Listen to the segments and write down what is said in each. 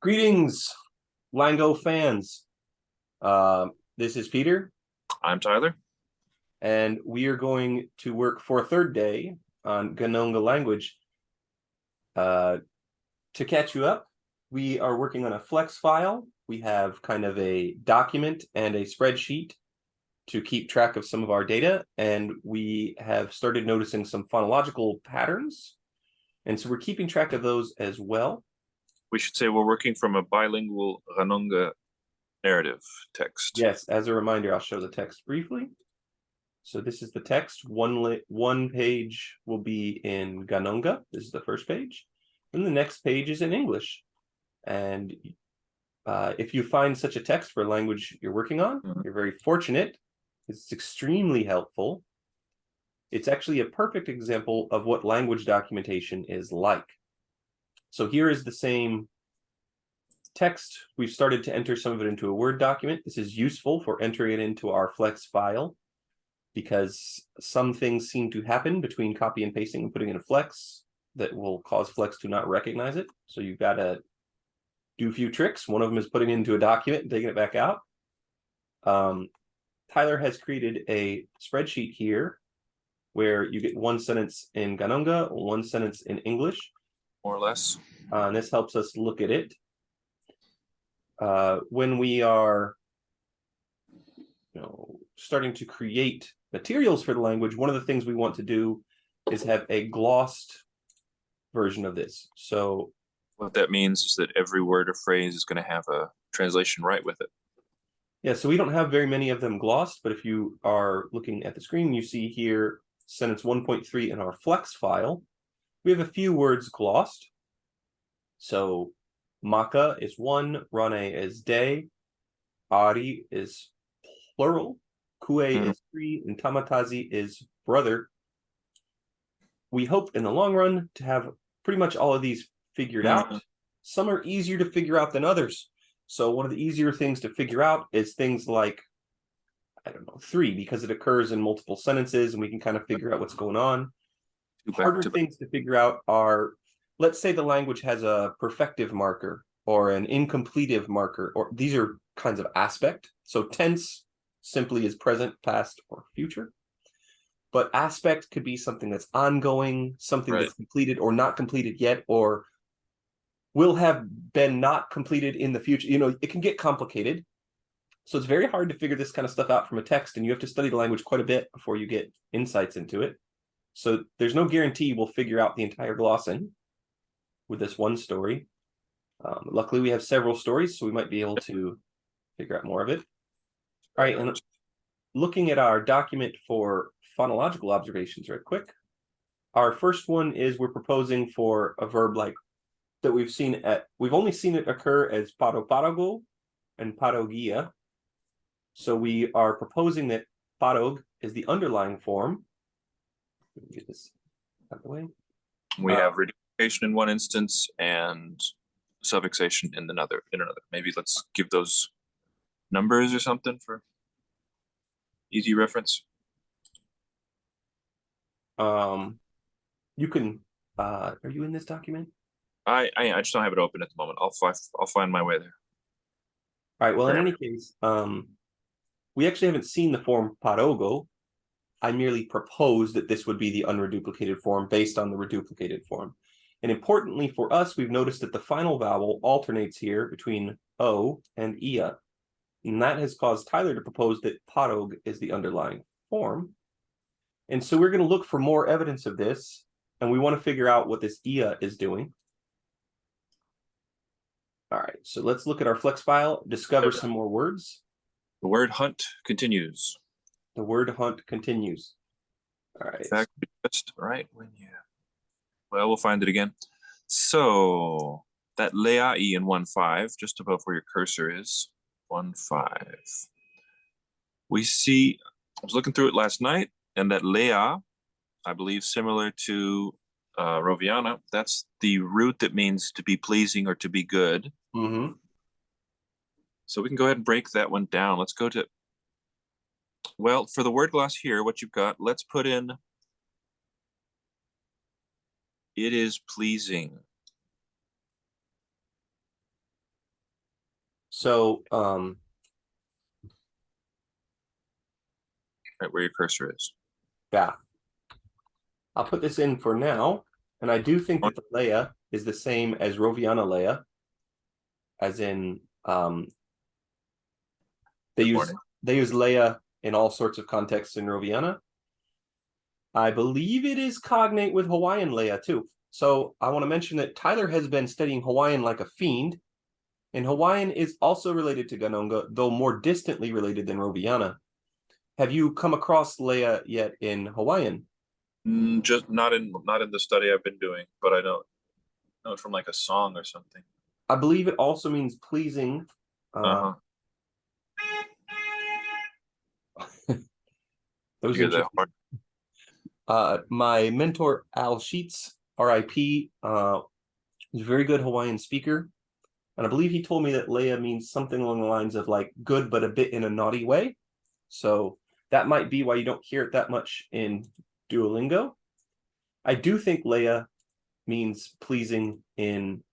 Greetings, Lango fans. This is Peter, I'm Tyler. and we are going to work for a third day on Ghanongga language. To catch you up, we are working on a flex file. We have kind of a document and a spreadsheet to keep track of some of our data, and we have started noticing some phonological patterns. And so we're keeping track of those as well. We should say we're working from a bilingual Ghanongga narrative text. Yes, as a reminder, I'll show the text briefly. So this is the text. One page will be in Ghanongga. This is the first page. And the next page is in English. And if you find such a text for a language you're working on, you're very fortunate. It's extremely helpful. It's actually a perfect example of what language documentation is like. So here is the same text. We've started to enter some of it into a Word document. This is useful for entering it into our Flex file because some things seem to happen between copy and pasting and putting in a Flex that will cause Flex to not recognize it. So you've got to do a few tricks. One of them is putting it into a document and taking it back out. Tyler has created a spreadsheet here where you get one sentence in Ghanongga, one sentence in English. More or less. And this helps us look at it. When we are starting to create materials for the language, one of the things we want to do is have a glossed version of this. So what that means is that every word or phrase is going to have a translation right with it. Yeah, so we don't have very many of them glossed, but if you are looking at the screen, you see here sentence 1.3 in our Flex file. We have a few words glossed. So Maka is one, Rane is day, Ari is plural, Kue is three, and Tamatazi is brother. We hope in the long run to have pretty much all of these figured out. Some are easier to figure out than others. So one of the easier things to figure out is things like, I don't know, three, because it occurs in multiple sentences and we can kind of figure out what's going on. Harder things to figure out are, let's say the language has a perfective marker or an incompletive marker, or these are kinds of aspect. So tense simply is present, past, or future. But aspect could be something that's ongoing, something that's completed or not completed yet, or will have been not completed in the future. It can get complicated. So it's very hard to figure this kind of stuff out from a text, and you have to study the language quite a bit before you get insights into it. So there's no guarantee we'll figure out the entire glossing with this one story. Luckily, we have several stories, so we might be able to figure out more of it. All right, and looking at our document for phonological observations right quick. Our first one is we're proposing for a verb like that we've only seen it occur as paroparago and parogia. So we are proposing that parog is the underlying form. Let me get this out of the way. We have reduplication in one instance and suffixation in another. Maybe let's give those numbers or something for easy reference. You can. Are you in this document? I just don't have it open at the moment. I'll find my way there. All right. Well, in any case, we actually haven't seen the form parogo. I merely proposed that this would be the unreduplicated form based on the reduplicated form. And importantly for us, we've noticed that the final vowel alternates here between O and ia. And that has caused Tyler to propose that parog is the underlying form. And so we're going to look for more evidence of this, and we want to figure out what this ia is doing. All right, so let's look at our Flex file, discover some more words. The word hunt continues. The word hunt continues. All right. In fact, just right when you... Well, we'll find it again. So that leai in 1.5, just above where your cursor is, 1.5. We see, I was looking through it last night, and that lea, I believe similar to Roviana, that's the root that means to be pleasing or to be good. So we can go ahead and break that one down. Let's go to, well, for the word gloss here, what you've got, let's put in, it is pleasing. So Right where your cursor is. yeah. I'll put this in for now. And I do think that the Leia is the same as Roviana Leia, as in they Good use morning. they use Leia in all sorts of contexts in Roviana. I believe it is cognate with Hawaiian Leia too. So I want to mention that Tyler has been studying Hawaiian like a fiend, and Hawaiian is also related to Ghanongga, though more distantly related than Roviana. Have you come across Leia yet in Hawaiian? Just not in the study I've been doing, but I know it from like a song or something. I believe it also means pleasing. Uh-huh. That was You hear that interesting. My mentor, Al Sheets, RIP, was a very good Hawaiian speaker. And I believe he told me that Leia means something along the lines of like good, but a bit in a naughty way. So that might be why you don't hear it that much in Duolingo. I do think Leia means pleasing in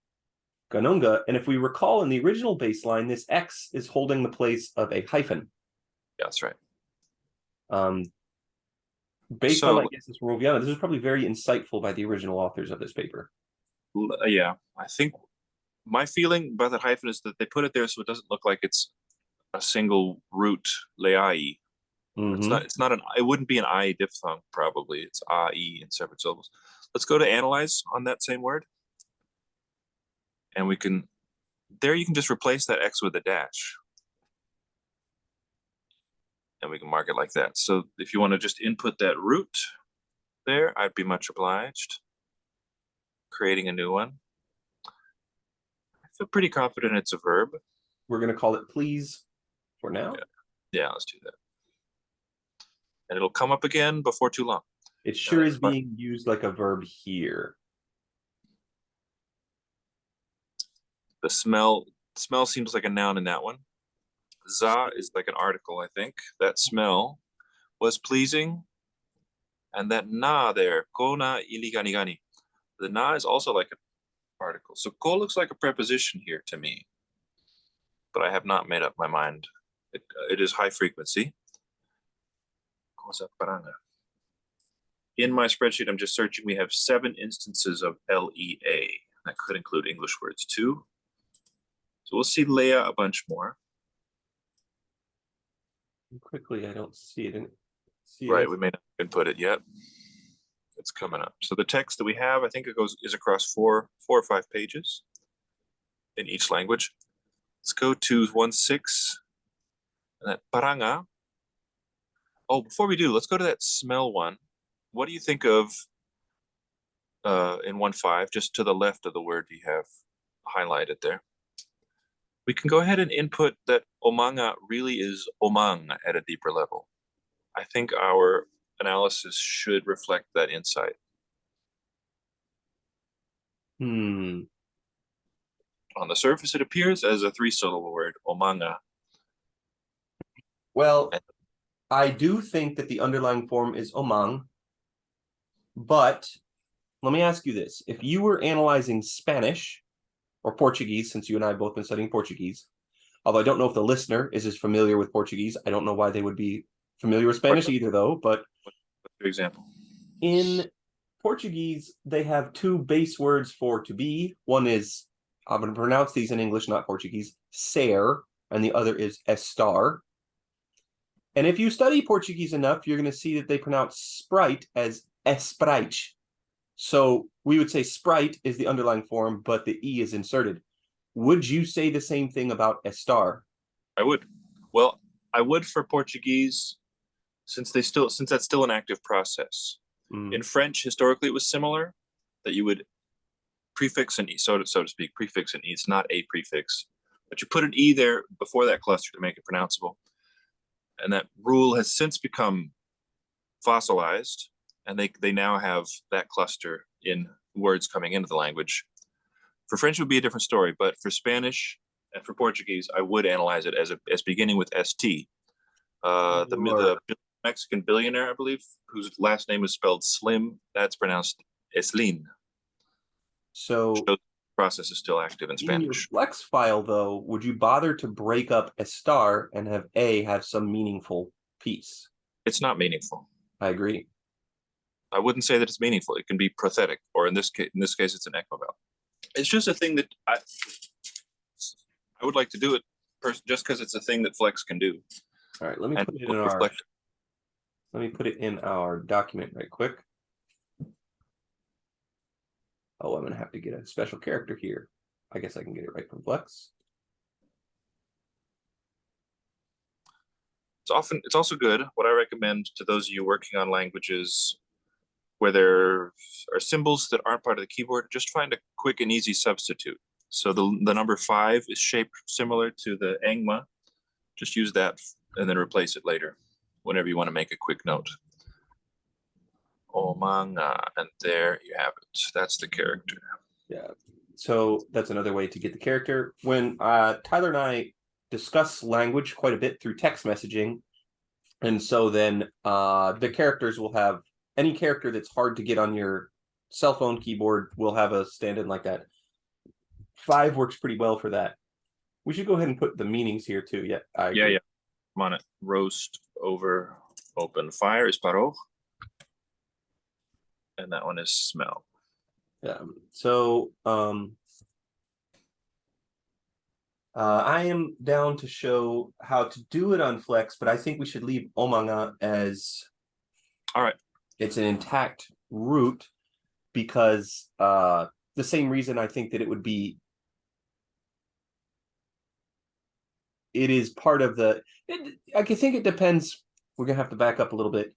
Ghanongga. And if we recall in the original baseline, this X is holding the place of a hyphen. Yeah, that's right. Based on So my guesses from Roviana, this is probably very insightful by the original authors of this paper. yeah, I think my feeling about that hyphen is that they put it there so it doesn't look like it's a single root leai. Mm-hmm. It's not an, it wouldn't be an I diphthong probably. It's A in separate syllables. Let's go to analyze on that same word. And we can, there you can just replace that X with a dash. And we can mark it like that. So if you want to just input that root there, I'd be much obliged. Creating a new one. I feel pretty confident it's a verb. We're going to call it please for now. Yeah, let's do that. And it'll come up again before too long. It sure is being used like a verb here. The smell seems like a noun in that one. Za is like an article, I think. That smell was pleasing. And that na there, ko na iligani gani. The na is also like an article. So ko looks like a preposition here to me. But I have not made up my mind. It is high frequency. In my spreadsheet, I'm just searching. We have 7 instances of LEA. That could include English words too. So we'll see Leia a bunch more. Quickly, I don't see it. Right, we may not input it yet. It's coming up. So the text that we have, I think it is across 4 or 5 pages in each language. Let's go to 1.6. And that paranga. Oh, before we do, let's go to that smell one. What do you think of in 1.5, just to the left of the word you have highlighted there? We can go ahead and input that omanga really is omang at a deeper level. I think our analysis should reflect that insight. On the surface, it appears as a 3-syllable word, omanga. Well, I do think that the underlying form is omang, but let me ask you this. If you were analyzing Spanish or Portuguese, since you and I have both been studying Portuguese, although I don't know if the listener is as familiar with Portuguese, I don't know why they would be familiar with Spanish either, though, but what's your example? In Portuguese, they have 2 base words for to be. One is, I'm going to pronounce these in English, not Portuguese, ser, and the other is estar. And if you study Portuguese enough, you're going to see that they pronounce sprite as esprite. So we would say sprite is the underlying form, but the E is inserted. Would you say the same thing about estar? I would. Well, I would for Portuguese, since that's still an active process. In French, historically, it was similar, that you would prefix an E, so to speak, prefix an E. It's not a prefix, but you put an E there before that cluster to make it pronounceable. And that rule has since become fossilized, and they now have that cluster in words coming into the language. For French, it would be a different story, but for Spanish and for Portuguese, I would analyze it as beginning with ST. The Mexican billionaire, I believe, whose last name is spelled Slim, that's pronounced Eslin. So process is still active in In your Spanish. flex file, though, would you bother to break up estar and have A have some meaningful piece? It's not meaningful. I agree. I wouldn't say that it's meaningful. It can be prothetic, or in this case, it's an equivowel. It's just a thing that I would like to do it just because it's a thing that Flex can do. All right, let me And put it in look our reflect- document right quick. Oh, I'm gonna have to get a special character here. I guess I can get it right from Flex. It's also good. What I recommend to those of you working on languages where there are symbols that aren't part of the keyboard, just find a quick and easy substitute. So the number 5 is shaped similar to the Engma. Just use that and then replace it later whenever you want to make a quick note. Omanga, and there you have it. That's the character. Yeah. So that's another way to get the character. When Tyler and I discuss language quite a bit through text messaging, and so then the characters will have any character that's hard to get on your cell phone keyboard will have a stand-in like that. 5 works pretty well for that. We should go ahead and put the meanings here too. Yeah, I agree. Yeah. I'm on it. Roast over open fire is paro. And that one is smell. Yeah. So I am down to show how to do it on Flex, but I think we should leave Omanga as all right. It's an intact root because the same reason I think that it is part of I think it depends. We're gonna have to back up a little bit.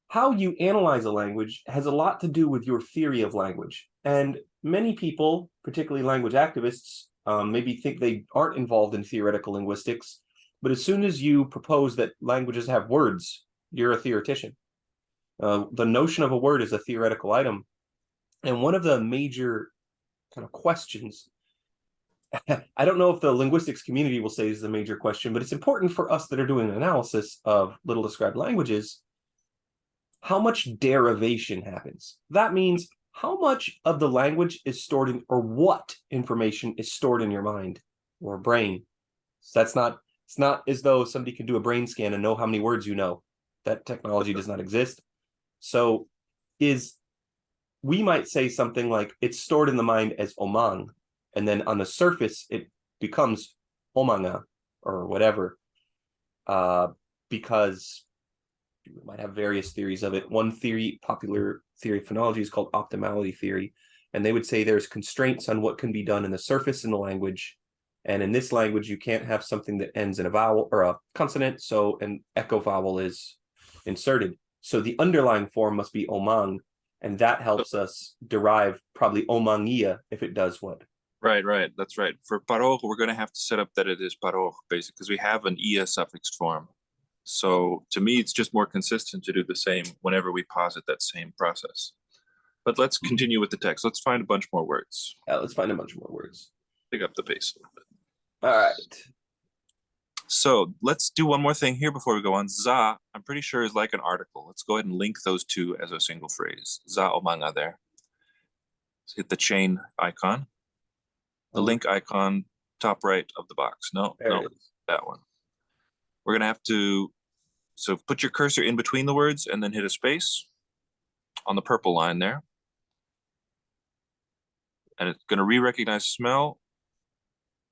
How you analyze a language has a lot to do with your theory of language. And many people, particularly language activists, maybe think they aren't involved in theoretical linguistics. But as soon as you propose that languages have words, you're a theoretician. The notion of a word is a theoretical item. And one of the major kind of questions, I don't know if the linguistics community will say this is a major question, but it's important for us that are doing an analysis of little described languages. How much derivation happens? That means how much of the language is stored in, or what information is stored in your mind or brain. So it's not as though somebody can do a brain scan and know how many words you know. That technology does not exist. So we might say something like it's stored in the mind as omang, and then on the surface it becomes omanga or whatever, because we might have various theories of it. One popular theory of phonology is called optimality theory, and they would say there's constraints on what can be done in the surface in the language, and in this language you can't have something that ends in a vowel or a consonant, so an echo vowel is inserted. So the underlying form must be omang, and that helps us derive probably omangia if it does what? Right. That's right. For paro, we're going to have to set up that it is paro, basically, because we have an ia suffixed form. So to me, it's just more consistent to do the same whenever we posit that same process. But let's continue with the text. Let's find a bunch more words. Yeah, let's find a bunch more words. Pick up the pace a little bit. All right. So let's do one more thing here before we go on. Za, I'm pretty sure, is like an article. Let's go ahead and link those two as a single phrase. Za omanga there. Let's hit the chain icon. The link icon, top right of the box. No, that one. We're going to have to, so put your cursor in between the words and then hit a space on the purple line there. And it's going to re-recognize smell.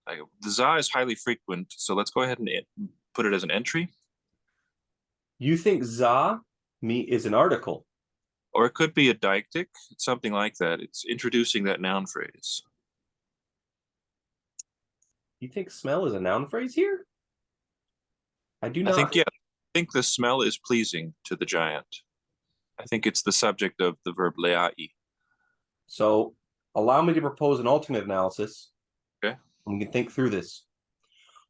The za is highly frequent, so let's go ahead and put it as an entry. You think za is an article? Or it could be a deictic, something like that. It's introducing that noun phrase. You think smell is a noun phrase here? I do not. I think the smell is pleasing to the giant. I think it's the subject of the verb leai. So allow me to propose an alternate analysis. Okay. And we can think through this.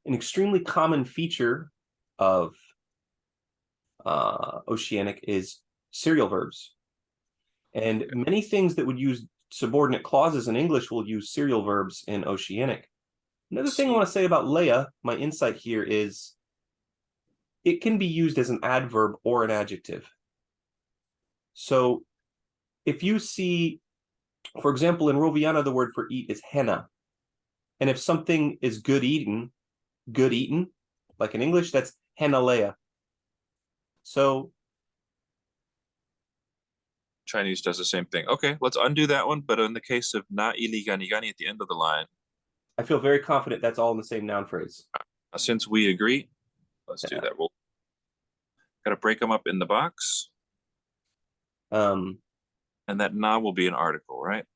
An extremely common feature of Oceanic is serial verbs. And many things that would use subordinate clauses in English will use serial verbs in Oceanic. Another thing I want to say about Leia, my insight here is it can be used as an adverb or an adjective. So if you see For example, in Roviana, the word for eat is henna. And if something is good eaten, like in English, that's henalea. So Chinese does the same thing. Okay, let's undo that one. But in the case of na ili gani gani at the end of the line, I feel very confident that's all in the same noun phrase. since we agree, let's do Yeah. that. We'll gotta break them up in the box, Um, and that na will be an article, right?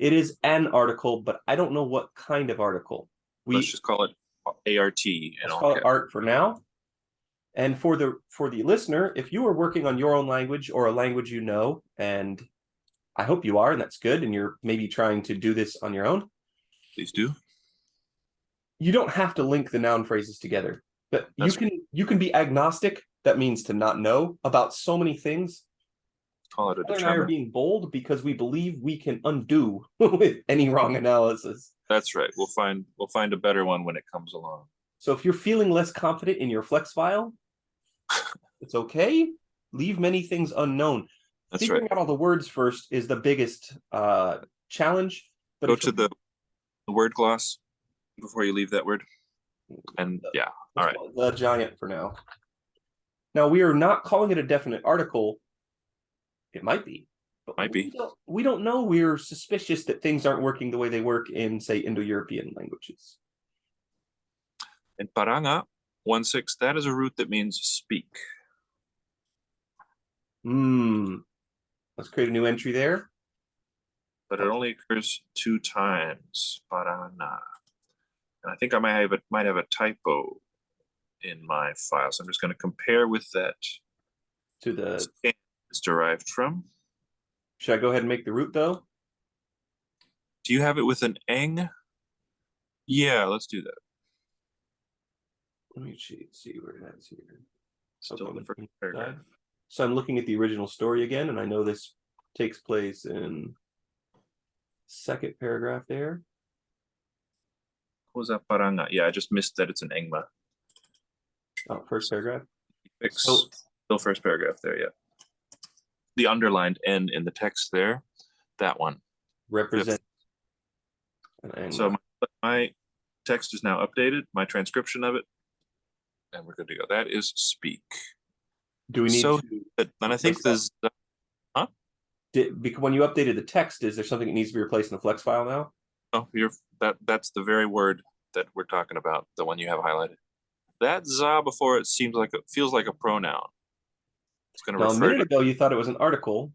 it is an article, but I don't know what kind of article. Let's just call it ART. Let's call it art for now. And for the listener, if you are working on your own language or a language you know, and I hope you are, and that's good, and you're maybe trying to do this on your own, Please do. you don't have to link the noun phrases together. But That's you can be agnostic. That means to not know about so many things. Call it a Tyler and I are determinant. being bold because we believe we can undo with any wrong analysis. That's right. We'll find a better one when it comes along. So if you're feeling less confident in your flex file, it's okay. Leave many things unknown. That's Figuring right. out all the words first is the biggest challenge. But Go to the word gloss before you leave that word. And yeah, all right. The giant for now. Now we are not calling it a definite article. It might be. But Might be. We don't know. We're suspicious that things aren't working the way they work in, say, Indo-European languages. In Paranga, 1-6, that is a root that means speak. Let's create a new entry there. But it only occurs 2 times. Parana. And I think I might have a typo in my file. So I'm just going to compare with that To the it's derived from. Should I go ahead and make the root though? Do you have it with an eng? Yeah, let's do that. Let me see where that's here. Still the first paragraph. So I'm looking at the original story again, and I know this takes place in second paragraph there. What was that paranga? Yeah, I just missed that it's an engma. Oh, first paragraph. Still first paragraph there, yeah. The underlined N in the text there, that one. Represent. So my text is now updated, my transcription of it, and we're good to go. That is speak. Do we need to? And I think this. Huh? When you updated the text, is there something that needs to be replaced in the flex file now? Oh, that's the very word that we're talking about, the one you have highlighted. That za before it feels like a pronoun. It's going to refer. A minute ago, you thought it was an article.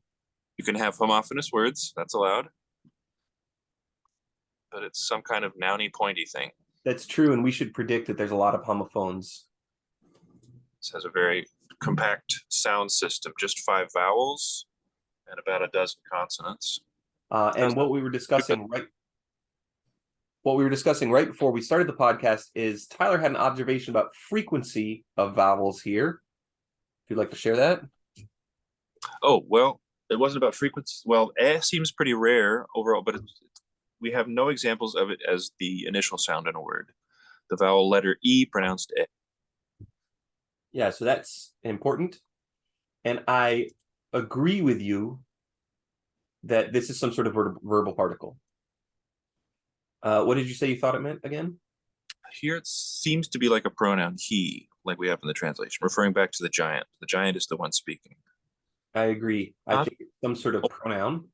You can have homophonous words. That's allowed. But it's some kind of nouny pointy thing. That's true, and we should predict that there's a lot of homophones. This has a very compact sound system, just 5 vowels and about a dozen consonants. And what we were discussing right before we started the podcast is Tyler had an observation about frequency of vowels here. If you'd like to share that. Oh, well, it wasn't about frequency. Well, seems pretty rare overall, but we have no examples of it as the initial sound in a word. The vowel letter E pronounced E. Yeah, so that's important. And I agree with you that this is some sort of verbal particle. What did you say you thought it meant again? Here it seems to be like a pronoun, he, like we have in the translation, referring back to the giant. The giant is the one speaking. I agree. I think it's some sort of pronoun.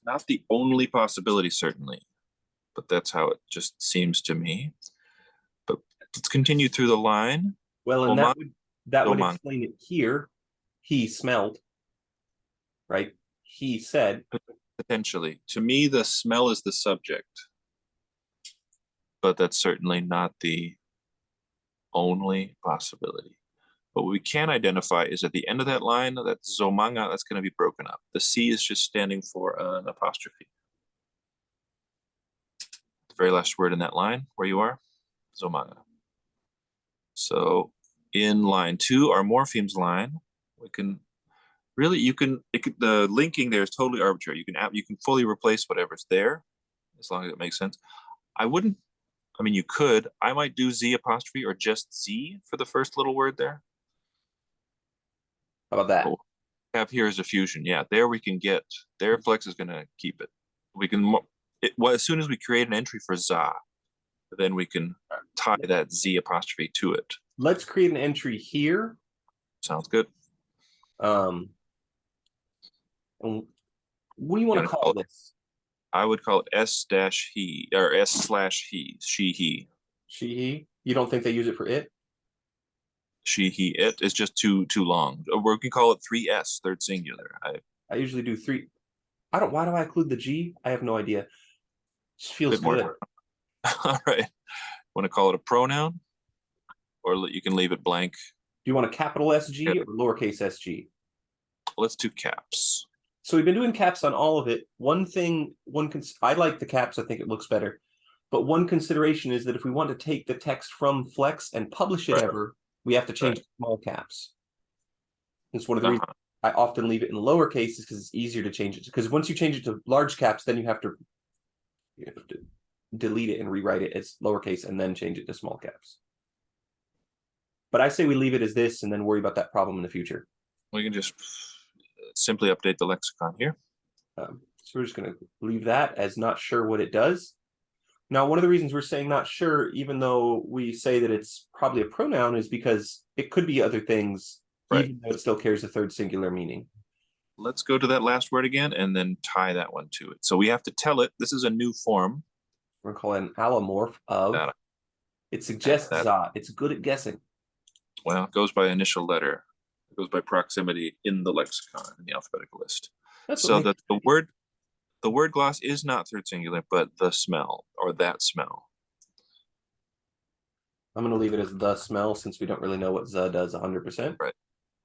Not the only possibility, certainly, but that's how it just seems to me. But let's continue through the line. Well, and that would explain it here. He smelled, right? He said. Potentially. To me, the smell is the subject. But that's certainly not the only possibility. But what we can identify is at the end of that line, that zomanga, that's going to be broken up. The C is just standing for an apostrophe. The very last word in that line, where you are, zomanga. So in line 2, our morphemes line, we can really, the linking there is totally arbitrary. You can fully replace whatever's there, as long as it makes sense. You could. I might do Z apostrophe or just Z for the first little word there. How about that? have here is a fusion. Yeah, there we can get, there flex is going to keep it. We can, well, as soon as we create an entry for za, then we can tie that z apostrophe to it. Let's create an entry here. Sounds good. And what do you want to call this? I would call it S-he or S/he, she, he. She, he. You don't think they use it for it? She, he, it is just too long. Or we can call it 3S, third singular. I usually do 3. Why do I include the G? I have no idea. Just feels bit more. good. All right. Want to call it a pronoun? Or you can leave it blank. Do you want a capital SG or lowercase SG? Let's do caps. So we've been doing caps on all of it. One thing, I like the caps. I think it looks better. But one consideration is that if we want to take the text from Flex and publish it ever, we have to change to small caps. It's one of the reasons I often leave it in lower cases because it's easier to change it. Because once you change it to large caps, then you have to delete it and rewrite it as lowercase and then change it to small caps. But I say we leave it as this and then worry about that problem in the future. We can just simply update the lexicon here. So we're just going to leave that as not sure what it does. Now, one of the reasons we're saying not sure, even though we say that it's probably a pronoun, is because it could be other things, even though it still carries a third singular meaning. Let's go to that last word again and then tie that one to it. So we have to tell it, this is a new form. We're going to call it an allomorph of. It suggests za. It's good at guessing. Well, it goes by initial letter. It goes by proximity in the lexicon, in the alphabetical list. So that the word gloss is not third singular, but the smell or that smell. I'm going to leave it as the smell since we don't really know what za does 100%. Right.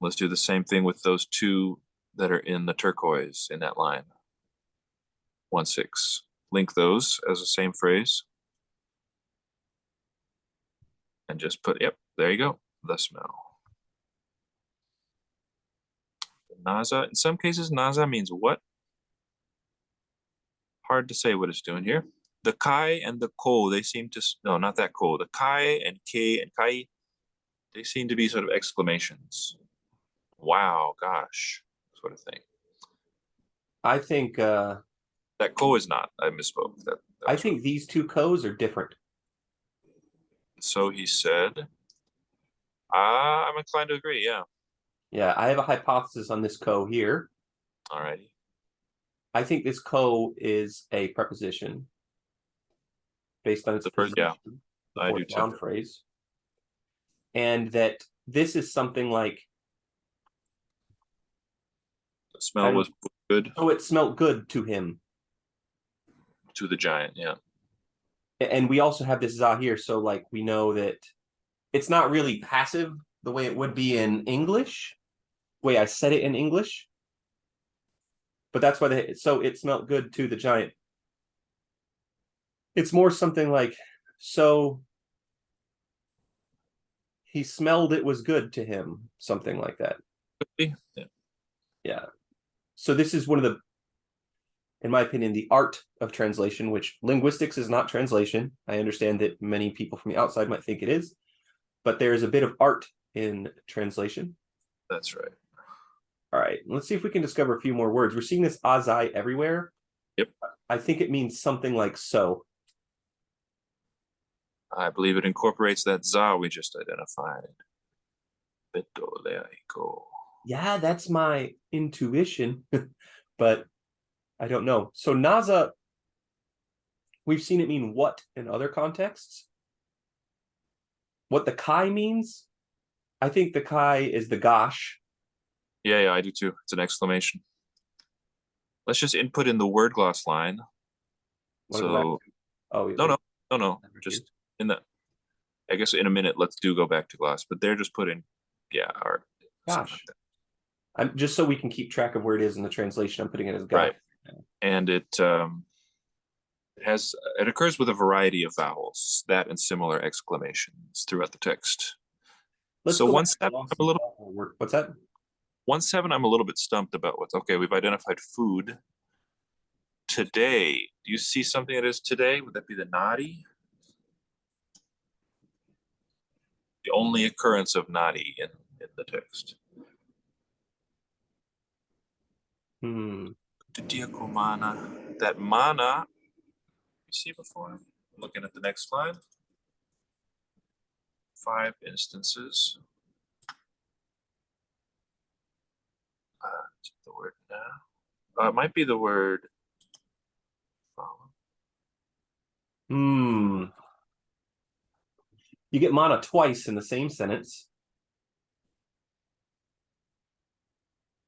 Let's do the same thing with those two that are in the turquoise in that line. 1-6. Link those as the same phrase. And just put, yep, there you go. The smell. Naza, in some cases, naza means what? Hard to say what it's doing here. The kai and the ko, they seem to, no, not that ko. The kai and k and kai, they seem to be sort of exclamations. Wow, gosh, sort of thing. I think that ko is not, I misspoke. I think these two ko's are different. So he said, I'm inclined to agree, yeah. Yeah, I have a hypothesis on this ko here. All righty. I think this ko is a preposition based on its position, yeah, I do noun too. phrase. And that this is something like the smell was good. Oh, it smelled good to him. To the giant, yeah. And we also have this za here, so like we know that it's not really passive the way it would be in English, the way I said it in English. But that's why so it smelled good to the giant. It's more something like, so he smelled it was good to him, something like that. Yeah. So this is one of the, in my opinion, the art of translation, which linguistics is not translation. I understand that many people from the outside might think it is, but there is a bit of art in translation. That's right. All right, let's see if we can discover a few more words. We're seeing this azai everywhere. Yep. I think it means something like so. I believe it incorporates that za we just identified. Yeah, that's my intuition, but I don't know. So naza, we've seen it mean what in other contexts. What the kai means, I think the kai is the gosh. Yeah, I do too. It's an exclamation. Let's just input in the word gloss line. So, no. Just in the, I guess in a minute, let's go back to gloss, but they're just putting, yeah, art. Gosh. I'm just so we can keep track of where it is in the translation. I'm putting it as gosh. Right. And it occurs with a variety of vowels, that and similar exclamations throughout the text. Let's so 1-7, I'm a little. What's that? 1-7, I'm a little bit stumped about what's okay. We've identified food. Today, do you see something that is today? Would that be the nadi? The only occurrence of nadi in the text. Diako mana. That mana, you see before? Looking at the next slide. 5 instances. Is it the word now? It might be the word follow. You get mana twice in the same sentence.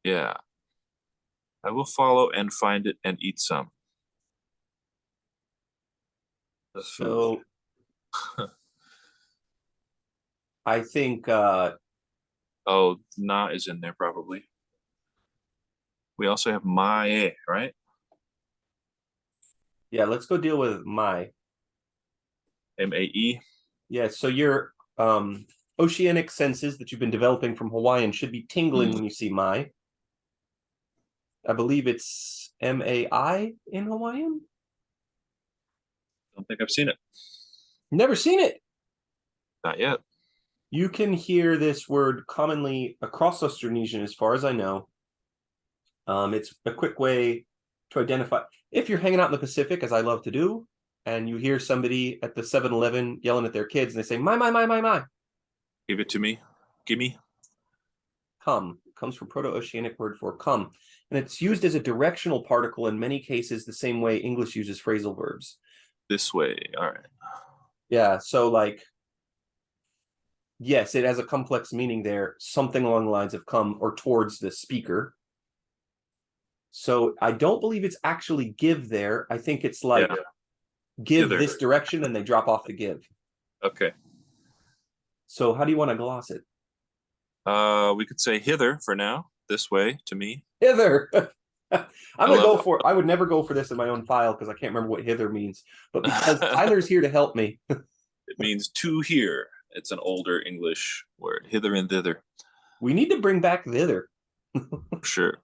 Yeah. I will follow and find it and eat some. So I think oh, na is in there probably. We also have mae, right? yeah, let's go deal with Mai. M-A-E. Yeah, so your oceanic senses that you've been developing from Hawaiian should be tingling when you see Mai. I believe it's M-A-I in Hawaiian. Don't think I've seen it. Never seen it. Not yet. You can hear this word commonly across Austronesian, as far as I know. It's a quick way to identify. If you're hanging out in the Pacific, as I love to do, and you hear somebody at the 7-Eleven yelling at their kids, and they say, my. Give it to me. Gimme. Come. Comes from Proto-Oceanic word for come. And it's used as a directional particle in many cases the same way English uses phrasal verbs. This way. All right. Yeah, so like, yes, it has a complex meaning there, something along the lines of come or towards the speaker. So I don't believe it's actually give there. I think it's like give Hither. this direction and they drop off the give. Okay. So how do you want to gloss it? We could say hither for now. This way to me. Hither. I'm gonna go for. I would never go for this in my own file because I can't remember what hither means. But because Tyler's here to help me, it means to here. It's an older English word. Hither and thither. We need to bring back thither. Sure.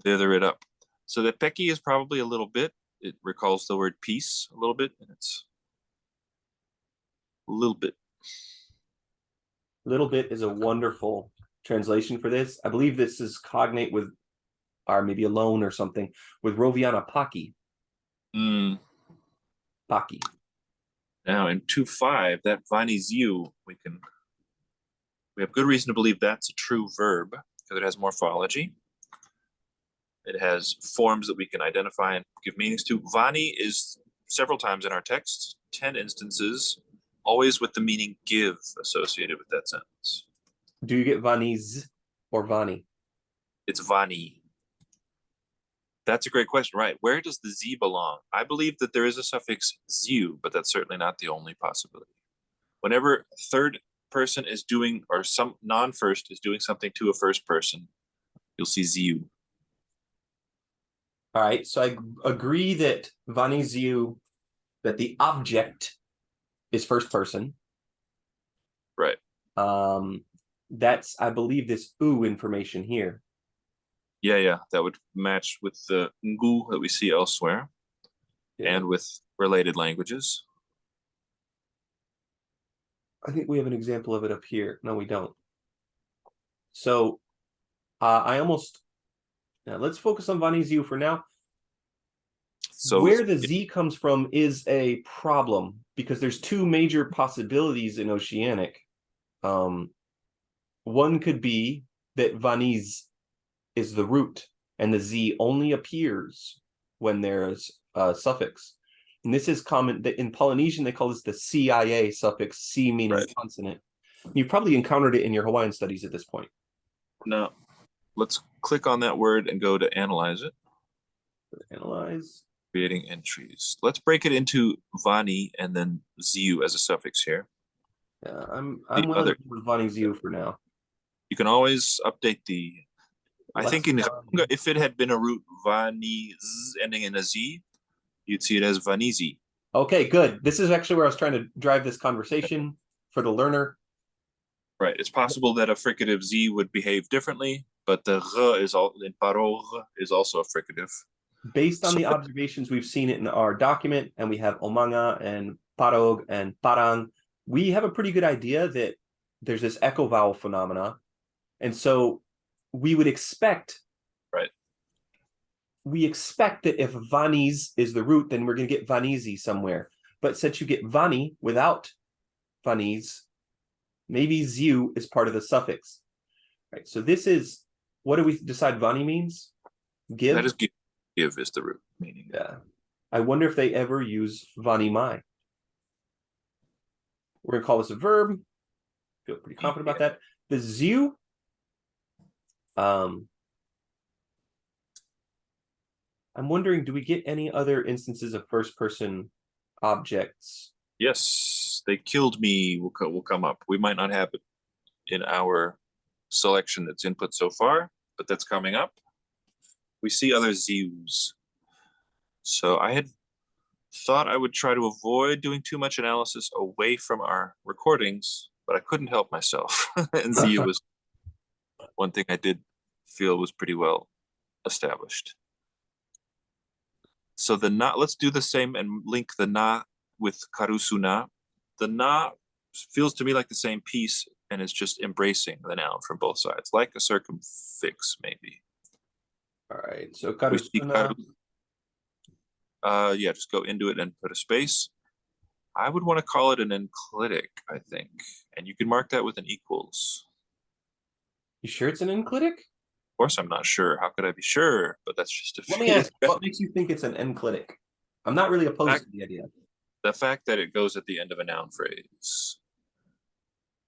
Thither it up. So the peki is probably a little bit. It recalls the word peace a little bit, and it's a little bit. Little bit is a wonderful translation for this. I believe this is cognate with, or maybe alone or something, with Roviana Paki. Paki. Now in 2.5, that vaniziu, we have good reason to believe that's a true verb because it has morphology. It has forms that we can identify and give meanings to. Vani is several times in our text, 10 instances, always with the meaning give associated with that sentence. Do you get vaniz or vani? It's vani. That's a great question, right? Where does the z belong? I believe that there is a suffix ziu, but that's certainly not the only possibility. Whenever third person is doing, or some non-first is doing something to a first person, you'll see ziu. All right, so I agree that vaniziu, that the object is first person. Right. That's, I believe, this u information here. Yeah, that would match with the ngu that we see elsewhere, and with related languages. I think we have an example of it up here. No, we don't. So now let's focus on vaniziu for now. So where the Z comes from is a problem because there's two major possibilities in Oceanic. One could be that vaniz is the root and the Z only appears when there's a suffix. And this is common. In Polynesian, they call this the CIA suffix, C meaning consonant. You've probably encountered it in your Hawaiian studies at this point. No. Let's click on that word and go to analyze it. Analyze. Creating entries. Let's break it into vani and then ziu as a suffix here. Yeah, I'm willing to do vani ziu for now. You can always update the. I think in Ghanongga, if it had been a root vani ending in a z, you'd see it as vanizi. Okay, good. This is actually where I was trying to drive this conversation for the learner. Right. It's possible that a fricative z would behave differently, but the r is all in parog is also a fricative. Based on the observations we've seen it in our document, and we have omanga and parog and parang, we have a pretty good idea that there's this echo vowel phenomena. And so we would expect we expect that if Vaniz is the root, then we're going to get Vanizi somewhere. But since you get Vani without Vaniz, maybe Ziu is part of the suffix. Right. So this is, what do we decide Vani means? Give? That is give. Give is the root meaning. Yeah. I wonder if they ever use Vani Mai. We're going to call this a verb. Feel pretty confident about that. The Ziu, I'm wondering, do we get any other instances of first-person objects? Yes, they killed me will come up. We might not have it in our selection that's input so far, but that's coming up. We see other Zeus. So I had thought I would try to avoid doing too much analysis away from our recordings, but I couldn't help myself. And Zia was one thing I did feel was pretty well established. So the na, let's do the same and link the na with karusuna. The na feels to me like the same piece and it's just embracing the noun from both sides, like a circumfix maybe. All right, so karusuna. Yeah, just go into it and put a space. I would want to call it an enclitic, I think. And you can mark that with an equals. You sure it's an enclitic? Of course, I'm not sure. How could I be sure? But that's just a Let me ask, what makes you think it's an enclitic? I'm not really opposed to the idea. The fact that it goes at the end of a noun phrase.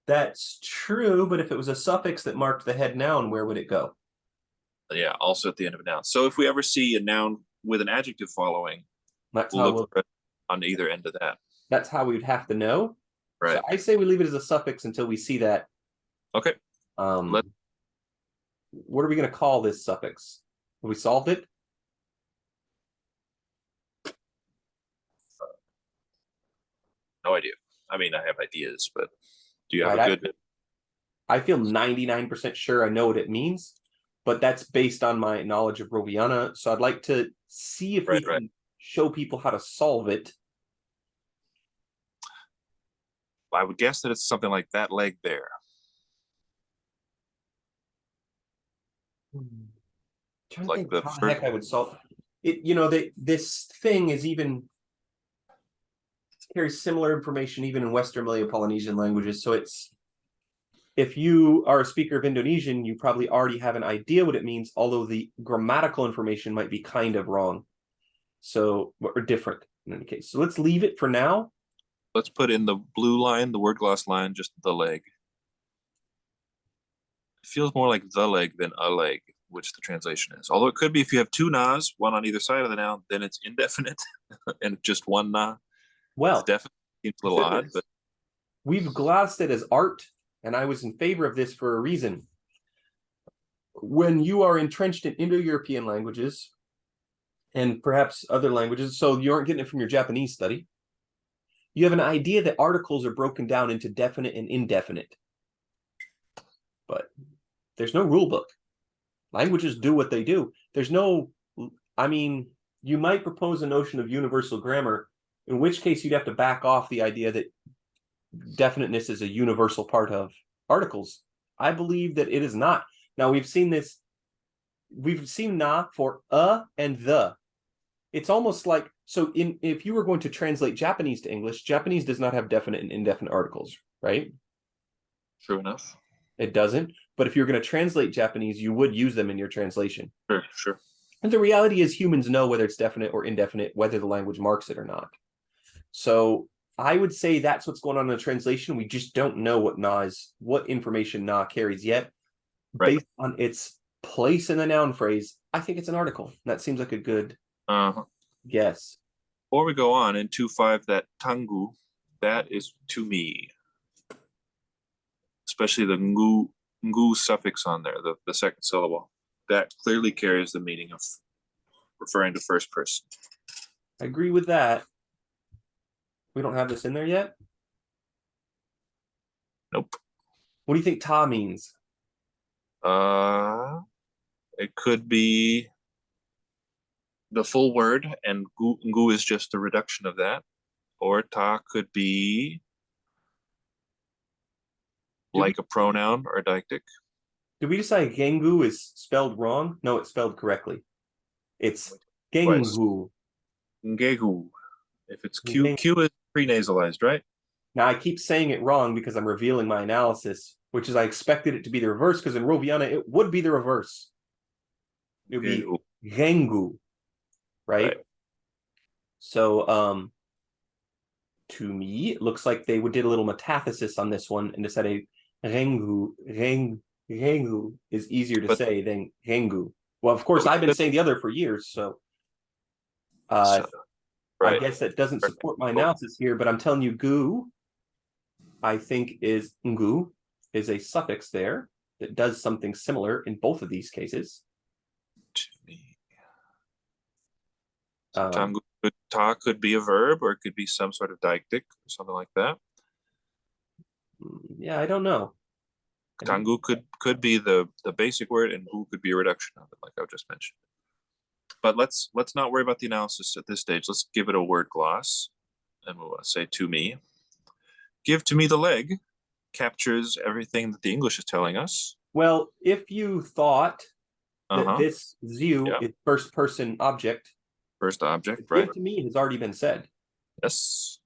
That's true, but if it was a suffix that marked the head noun, where would it go? Yeah, also at the end of a noun. So if we ever see a noun with an adjective following, we'll look for it on either end of that. That's how we'd have to know. Right. So I say we leave it as a suffix until we see that. Okay. What are we going to call this suffix? Have we solved it? No idea. I mean, I have ideas, but do you have Right, a good? I feel 99% sure I know what it means, but that's based on my knowledge of Roviana. So I'd like to see if we can show people how to solve it. I would guess that it's something like that leg there. Trying to think how the heck I would solve it. You know, this thing is even carries similar information even in Western Malay-Polynesian languages. So it's, if you are a speaker of Indonesian, you probably already have an idea what it means, although the grammatical information might be kind of wrong. So, or different in any case. So let's leave it for now. Let's put in the blue line, the word gloss line, just the leg. It feels more like the leg than a leg, which the translation is. Although it could be if you have two nas, one on either side of the noun, then it's indefinite and just one na. Well, it's definitely seems a little odd, but we've glossed it as art, and I was in favor of this for a reason. When you are entrenched in Indo-European languages and perhaps other languages, so you aren't getting it from your Japanese study, you have an idea that articles are broken down into definite and indefinite. But there's no rule book. Languages do what they do. There's no, I mean, you might propose a notion of universal grammar, in which case you'd have to back off the idea that definiteness is a universal part of articles. I believe that it is not. Now, we've seen this. We've seen na for a and the. It's almost like, so if you were going to translate Japanese to English, Japanese does not have definite and indefinite articles, right? True enough. It doesn't. But if you're going to translate Japanese, you would use them in your translation. Sure. And the reality is humans know whether it's definite or indefinite, whether the language marks it or not. So I would say that's what's going on in the translation. We just don't know what information na carries yet. Right. Based on its place in the noun phrase, I think it's an article. That seems like a good guess. Before we go on in 2.5, that tangu, that is to me. Especially the ngu suffix on there, the second syllable. That clearly carries the meaning of referring to first person. I agree with that. We don't have this in there yet? Nope. What do you think ta means? It could be the full word, and ngu is just a reduction of that. Or ta could be like a pronoun or a deictic. Did we decide gengu is spelled wrong? No, it's spelled correctly. It's Twice. Gengu. Ngegu. If it's Q, Gen- Q is pre-nasalized, right? Now I keep saying it wrong because I'm revealing my analysis, which is I expected it to be the reverse because in Roviana it would be the reverse. It would be Ngegu. Gengu, right? Right. So to me, it looks like they did a little metathesis on this one and decided Rengu is easier to But say than Rengu. Well, of course, we I've been could, saying the other for years, so so, I right. guess that doesn't support my analysis here, but I'm telling you, gu, I think is ngu, is a suffix there that does something similar in both of these cases. To me. Um, Tangu ta could be a verb, or it could be some sort of deictic or something like that. yeah, I don't know. Tangu could be the basic word, and gu could be a reduction of it, like I just mentioned. But let's not worry about the analysis at this stage. Let's give it a word gloss, and we'll say to me. Give to me the leg captures everything that the English is telling us. Well, if you thought that Uh-huh. this Ziu Yeah. is first person object, First object, give right? to me has already been said. Yes.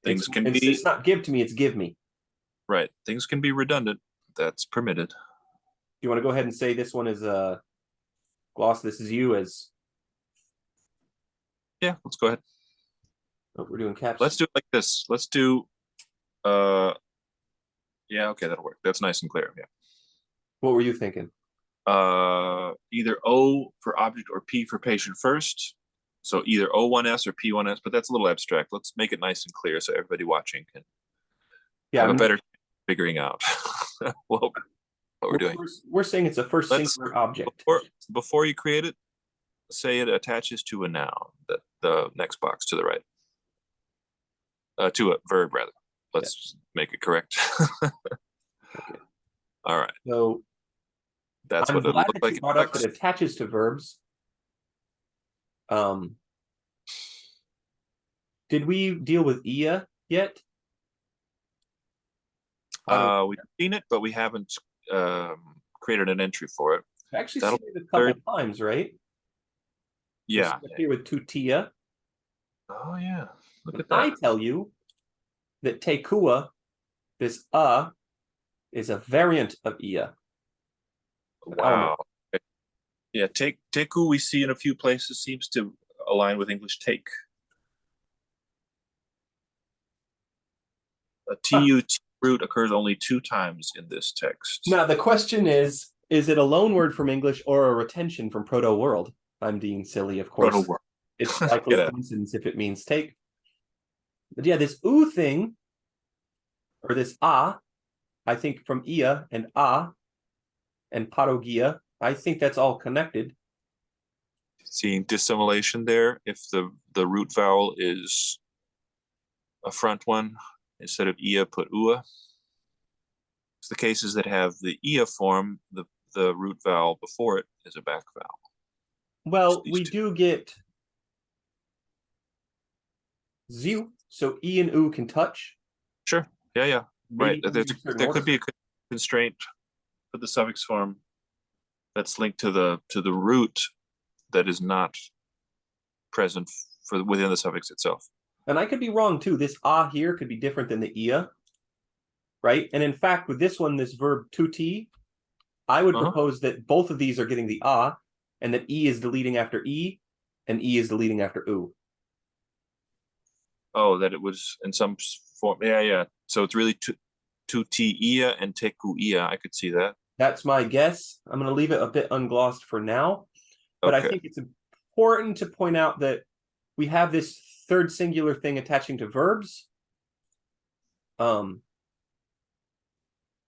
Things can it's, be it's not give to me, it's give me. right. Things can be redundant. That's permitted. Do you want to go ahead and say this one is a gloss? This is you as. Yeah, let's go ahead. Oh, we're doing caps. Let's do it like this. Let's do yeah, okay, that'll work. That's nice and clear. Yeah. What were you thinking? Either O for object or P for patient first. So either O1S or P1S, but that's a little abstract. Let's make it nice and clear so everybody watching can have a better figuring out what we're doing. We're saying it's a first singular object. Before you create it, say it attaches to a noun, the next box to the right. To a verb, rather. Let's make it correct. Okay. All right. So that's I'm what it glad looks that like. you brought up that it attaches to verbs. Did we deal with Ia yet? We've seen it, but we haven't created an entry for it. I actually seen it a couple times, right? Yeah. Here with Tutia. Oh yeah. Look at that. I that. tell you that Tekua, this is a variant of Ia. Wow. Yeah, teku we see in a few places seems to align with English take. A TUT root occurs only 2 times in this text. Now the question is it a loan word from English or a retention from Proto World? I'm being silly, of course. Proto World. It's likely coincidence if it means take. But yeah, this U thing, or this I think from Ia and and Parogia, I think that's all connected. Seeing dissimilation there, if the root vowel is a front one, instead of Ia, put Ua. It's the cases that have the Ia form, the root vowel before it is a back vowel. Well, we do get Ziu, so E and U can touch. Sure. Yeah. Right. There could be a constraint for the suffix form that's linked to the root that is not present for within the suffix itself. And I could be wrong too. This here could be different than the ia, right? And in fact, with this one, this verb tuti, I would propose that both of these are getting the and that e is deleting after e, and e is deleting after u. Oh, that it was in some form. Yeah. So it's really tuti ia and teku ia. I could see that. That's my guess. I'm going to leave it a bit unglossed for now, but I think it's important to point out that we have this third singular thing attaching to verbs. I'm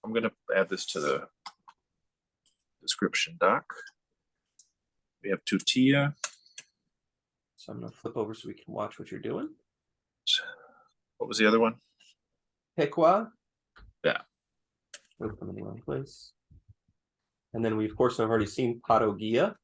going to add this to the description doc. We have tutia. So I'm going to flip over so we can watch what you're doing. What was the other one? Pequa. Yeah. Open in the wrong place. And then we, of course, have already seen Parogia.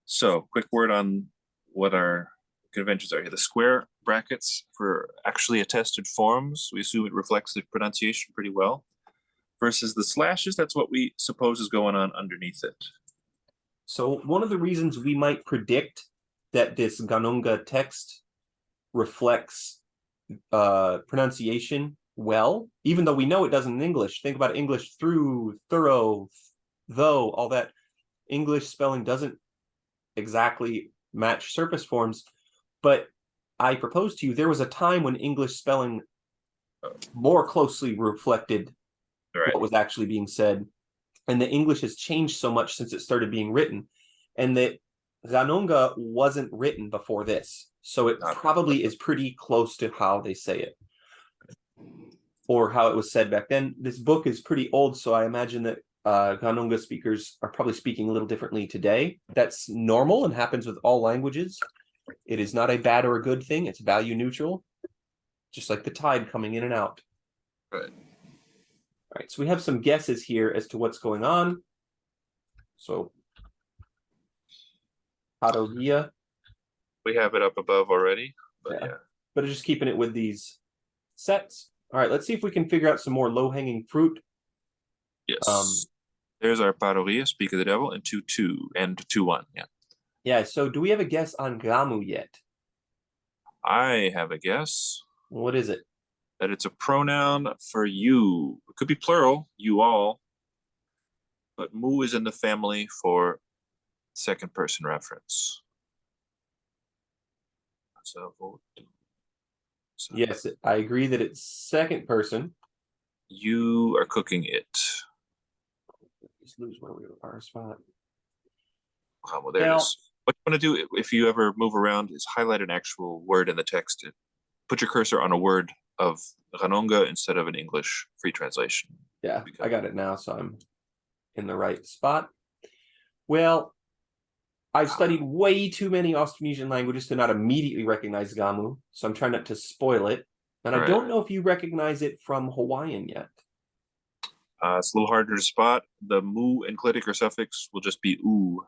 So, quick word on what our conventions are here. The square brackets for actually attested forms, we assume it reflects the pronunciation pretty well. versus the slashes. That's what we suppose is going on underneath it. So one of the reasons we might predict that this Ghanongga text reflects pronunciation well, even though we know it doesn't in English. Think about English: through, thorough, though, all that. English spelling doesn't exactly match surface forms, but I propose to you there was a time when English spelling more closely reflected what was actually being said, and the English has changed so much since it started being written, and that Ghanongga wasn't written before this, so it probably is pretty close to how they say it, or how it was said back then. This book is pretty old, so I imagine that Ghanongga speakers are probably speaking a little differently today. That's normal and happens with all languages. It is not a bad or a good thing. It's value neutral, just like the tide coming in and out. Right. All right, so we have some guesses here as to what's going on. So, Parodia. We have it up above already, but yeah. But just keeping it with these sets. All right, let's see if we can figure out some more low-hanging fruit. Yes. There's our Parodia, Speak of the Devil, and 2-2, and 2-1, yeah. Yeah, so do we have a guess on Gamu yet? I have a guess. What is it? That it's a pronoun for you. It could be plural, you all. But mu is in the family for second person reference. Yes, I agree that it's second person. You are cooking it. Just lose where we are spot. Oh, well, there it is. What you want to do if you ever move around is highlight an actual word in the text. Put your cursor on a word of Ghanongga instead of an English free translation. Yeah, I got it now, so I'm in the right spot. Well, I've studied way too many Austronesian languages to not immediately recognize Gamu, so I'm trying not to spoil it. And I don't know if you recognize it from Hawaiian yet. It's a little harder to spot. The mu enclitic or suffix will just be u.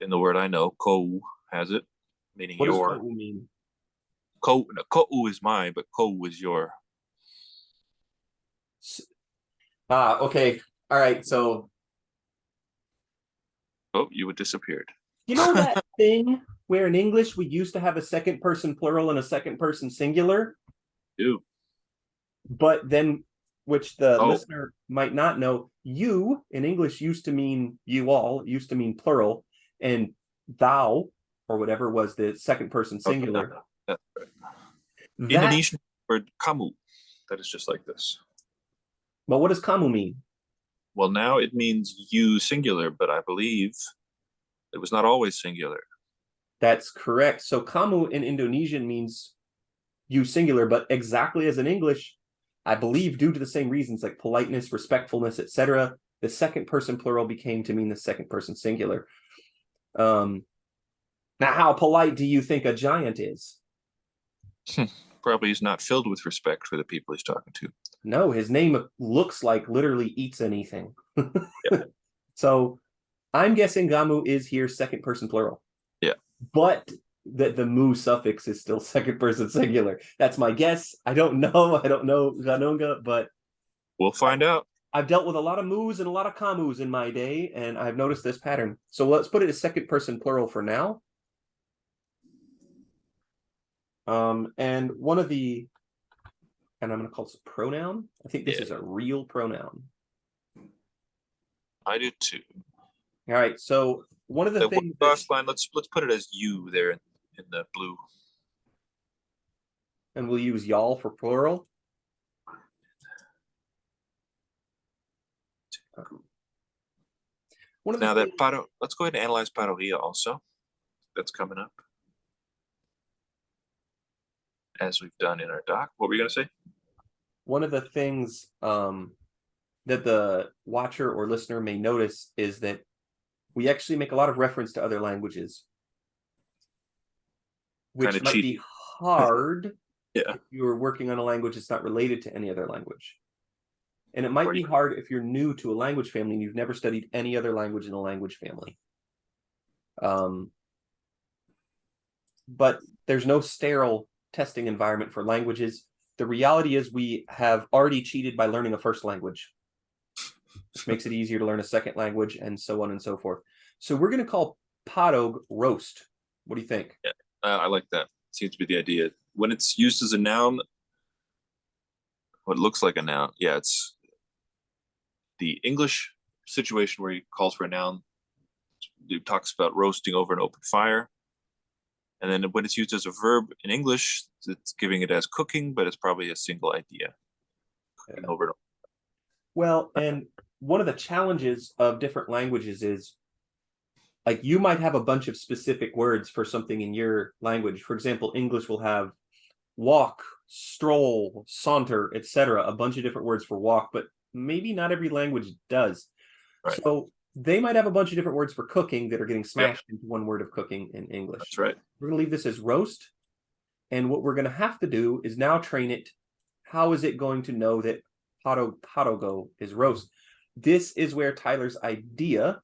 In the word I know, ko has it, meaning what your. What does ko mean? Ko is mine, but ko is your. Okay. All right, so. Oh, you had disappeared. You know that thing where in English we used to have a second person plural and a second person singular? Do. But then, which the listener might not know, you in English used to mean you all, used to mean plural, and thou or whatever was the second person singular. That's right. Indonesian word kamu, that is just like this. But what does kamu mean? Well, now it means you singular, but I believe it was not always singular. That's correct. So kamu in Indonesian means you singular, but exactly as in English, I believe due to the same reasons like politeness, respectfulness, etc., the second person plural became to mean the second person singular. Now, how polite do you think a giant is? Probably he's not filled with respect for the people he's talking to. No, his name looks like literally eats anything. Yeah. So I'm guessing Gamu is here second person plural. Yeah. But that the mu suffix is still second person singular. That's my guess. I don't know. I don't know Ghanongga, but we'll find out. I've dealt with a lot of mu's and a lot of kamus in my day, and I've noticed this pattern. So let's put it as second person plural for now. And one of the, and I'm going to call this a pronoun. I think this is a real pronoun. I do too. All right. So one of the things. Last line. Let's put it as you there in the blue. And we'll use y'all for plural. Let's go ahead and analyze parodia also. That's coming up, as we've done in our doc. What were you going to say? One of the things that the watcher or listener may notice is that we actually make a lot of reference to other languages, which might be hard if you're working on a language that's not related to any other language. And it might be hard if you're new to a language family and you've never studied any other language in a language family. But there's no sterile testing environment for languages. The reality is we have already cheated by learning a first language. which makes it easier to learn a second language, and so on and so forth. So we're going to call padog roast. What do you think? Yeah, I like that. Seems to be the idea. When it's used as a noun, what looks like a noun, yeah, it's the English situation where he calls for a noun. It talks about roasting over an open fire. And then when it's used as a verb in English, it's giving it as cooking, but it's probably a single idea. Cooking over and over. Well, and one of the challenges of different languages is, like, you might have a bunch of specific words for something in your language. For example, English will have walk, stroll, saunter, etc. A bunch of different words for walk, but maybe not every language does. Right. So they might have a bunch of different words for cooking that are getting smashed into one word of cooking in English. That's right. We're going to leave this as roast. And what we're going to have to do is now train it. How is it going to know that padogo is roast? This is where Tyler's idea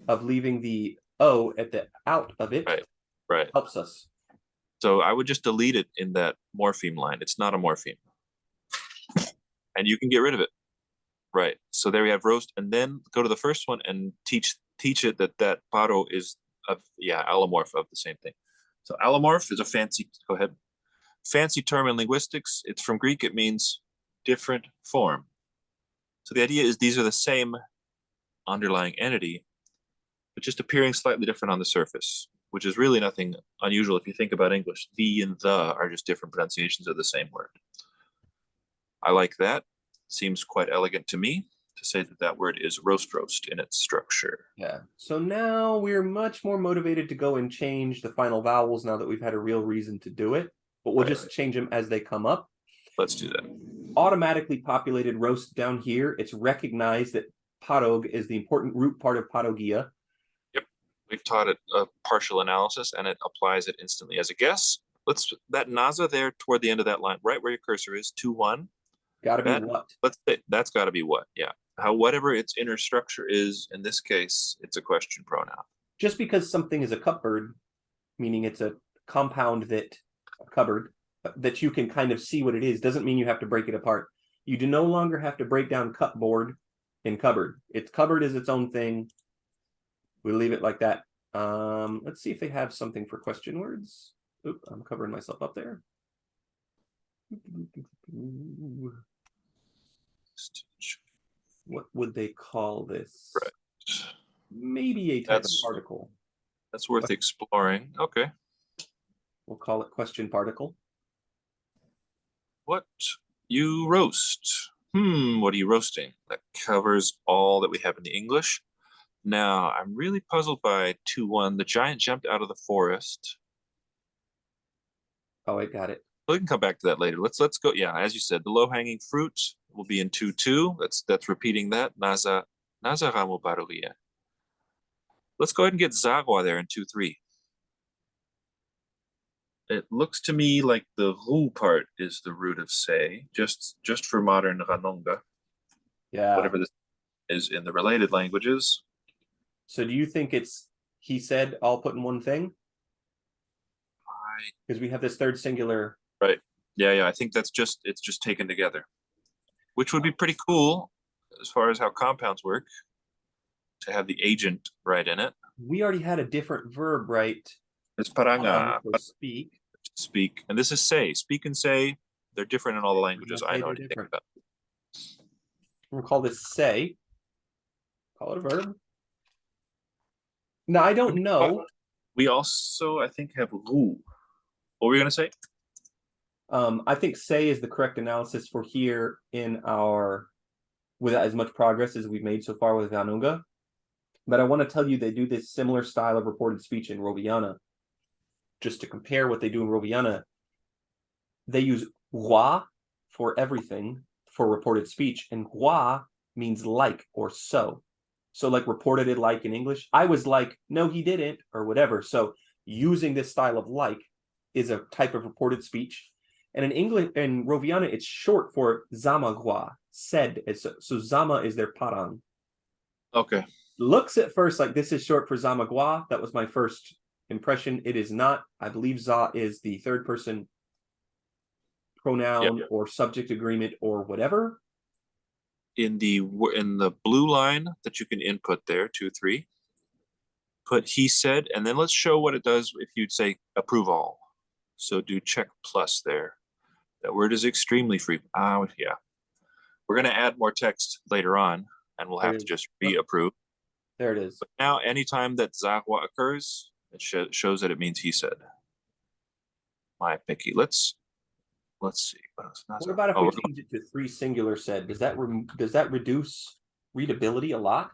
of leaving the O at the out of it right. helps us. So I would just delete it in that morpheme line. It's not a morpheme. And you can get rid of it. Right. So there we have roast, and then go to the first one and teach it that paro is allomorph of the same thing. So allomorph is a fancy term in linguistics. It's from Greek. It means different form. So the idea is these are the same underlying entity, but just appearing slightly different on the surface, which is really nothing unusual if you think about English. The and the are just different pronunciations of the same word. I like that. Seems quite elegant to me to say that word is roast in its structure. Yeah. So now we're much more motivated to go and change the final vowels now that we've had a real reason to do it. But we'll just change them as they come up. Let's do that. Automatically populated roast down here. It's recognized that padog is the important root part of padogia. Yep. We've taught it a partial analysis, and it applies it instantly as a guess. That naza there toward the end of that line, right where your cursor is, 2-1. Got to be what? Let's say that's got to be what. Yeah. Whatever its inner structure is, in this case, it's a question pronoun. Just because something is a cupboard, meaning it's a compound that you can kind of see what it is, doesn't mean you have to break it apart. You do no longer have to break down cupboard and cupboard. Cupboard is its own thing. We'll leave it like that. Let's see if they have something for question words. Oop, I'm covering myself up there. What would they call this? Right. Maybe a type of particle. That's worth exploring. Okay. We'll call it question particle. What you roast? What are you roasting? That covers all that we have in the English. Now, I'm really puzzled by 2-1. The giant jumped out of the forest. Oh, I got it. We can come back to that later. Let's go. Yeah, as you said, the low-hanging fruit will be in 2-2. That's repeating that. Naza ramo baruria. Let's go ahead and get zagwa there in 2-3. It looks to me like the ru part is the root of say, just for modern Ghanongga. Yeah. Whatever this is in the related languages. So do you think it's he said all put in one thing? Because we have this third singular. Right. Yeah. I think it's just taken together, which would be pretty cool as far as how compounds work, to have the agent right in it. We already had a different verb, right? It's paranga. For speak. Speak. And this is say. Speak and say. They're different in all the languages I know anything about. We'll call this say. Call it a verb. Now, I don't know. We also, I think, have ru. What were you going to say? I think say is the correct analysis for here with as much progress as we've made so far with Ghanongga. But I want to tell you they do this similar style of reported speech in Roviana. Just to compare what they do in Roviana, they use roi for everything for reported speech, and roi means like or so. So like reported it like in English, I was like, no, he didn't, or whatever. So using this style of like is a type of reported speech. And in English, in Roviana, it's short for zamagwa, said. So zama is their parang. Okay. Looks at first like this is short for zamagwa. That was my first impression. It is not. I believe za is the third person pronoun or subject agreement or whatever. in the blue line that you can input there, 2, 3, put he said, and then let's show what it does if you'd say approve all. So do check plus there. That word is extremely frequent. Yeah. We're going to add more text later on, and we'll have to just reapprove. There it is. But now, anytime that Zahwa occurs, it shows that it means he said. My picky. Let's see. What about if we change it to 3 singular said? Does that reduce readability a lot?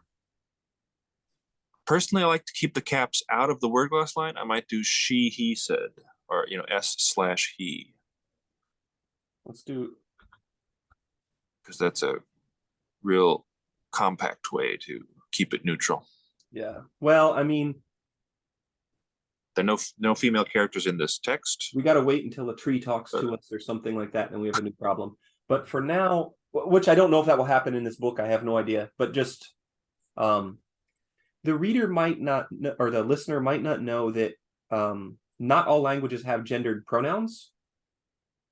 Personally, I like to keep the caps out of the word glass line. I might do she, he said, or S/he. Let's do, because that's a real compact way to keep it neutral. Yeah. Well, I mean, there are no female characters in this text. We got to wait until a tree talks to us or something like that, and we have a new problem. But for now, which I don't know if that will happen in this book, I have no idea. But just the reader might not, or the listener might not know that not all languages have gendered pronouns.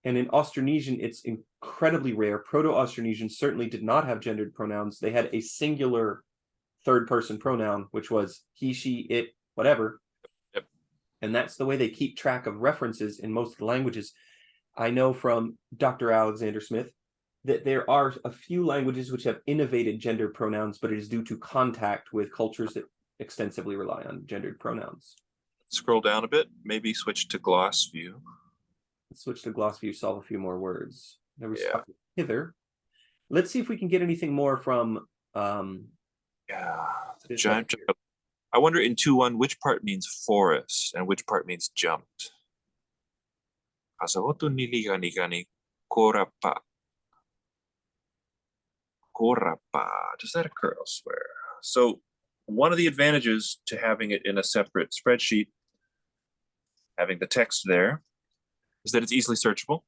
And in Austronesian, it's incredibly rare. Proto-Austronesian certainly did not have gendered pronouns. They had a singular third-person pronoun, which was he, she, it, whatever. Yep. And that's the way they keep track of references in most of the languages. I know from Dr. Alexander Smith that there are a few languages which have innovated gendered pronouns, but it is due to contact with cultures that extensively rely on gendered pronouns. Scroll down a bit, maybe switch to gloss view. Let's switch to gloss view, solve a few more words. There was hither. Let's see if we can get anything more from the giant. I wonder in 2-1 which part means forest and which part means jumped. Kasawoto niligani korapa. Korapa. Does that occur elsewhere? So one of the advantages to having it in a separate spreadsheet, having the text there, is that it's easily searchable.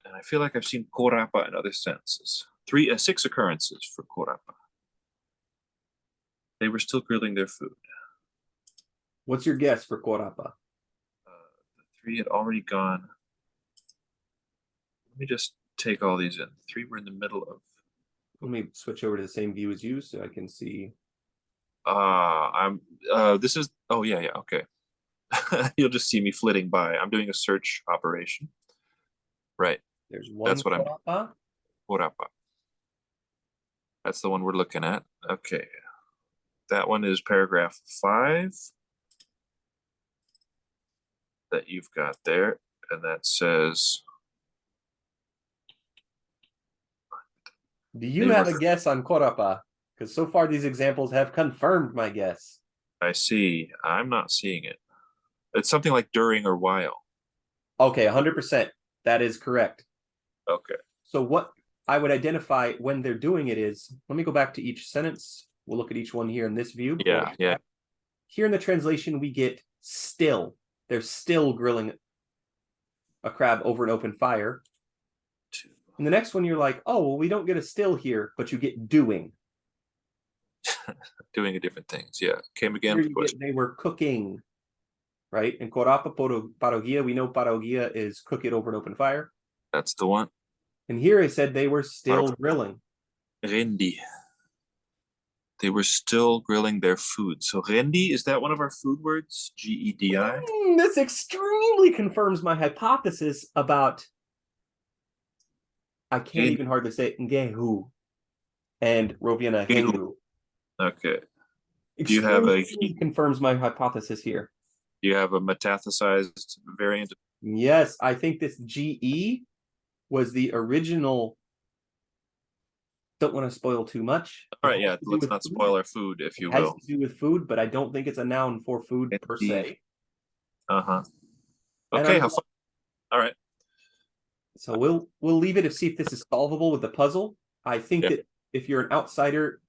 And I feel like I've seen korapa in other senses. 6 occurrences for korapa. They were still grilling their food. What's your guess for korapa? The 3 had already gone. Let me just take all these in. 3 were in the middle of. Let me switch over to the same view as you so I can see. This is, oh yeah, okay. You'll just see me flitting by. I'm doing a search operation. Right. There's one. That's what I'm. Korapa. That's the one we're looking at. Okay. That one is paragraph 5 that you've got there. And that says. Do you have a guess on korapa? Because so far these examples have confirmed my guess. I see. I'm not seeing it. It's something like during or while. Okay, 100%. That is correct. Okay. So what I would identify when they're doing it is, let me go back to each sentence. We'll look at each one here in this view. Yeah. Here in the translation, we get still. They're still grilling a crab over an open fire. And the next one, you're like, oh, well, we don't get a still here, but you get doing. Doing a different things. Yeah. Came again. They were cooking, right? And korapa parogia, we know parogia is cook it over an open fire. That's the one. And here I said they were still grilling. Rendi. They were still grilling their food. So rendi, is that one of our food words? Gedi? This extremely confirms my hypothesis about, I can't even hardly say it, ngehu and Roviana hengu. Okay. Do you have confirms my hypothesis here. Do you have a metathesized variant? Yes, I think this GE was the original. Don't want to spoil too much. All right, yeah, let's not spoil our food, if you will. It has to do with food, but I don't think it's a noun for food per se. Uh-huh. Okay, how fun. All right. So we'll leave it to see if this is solvable with the puzzle. I think that if you're an outsider,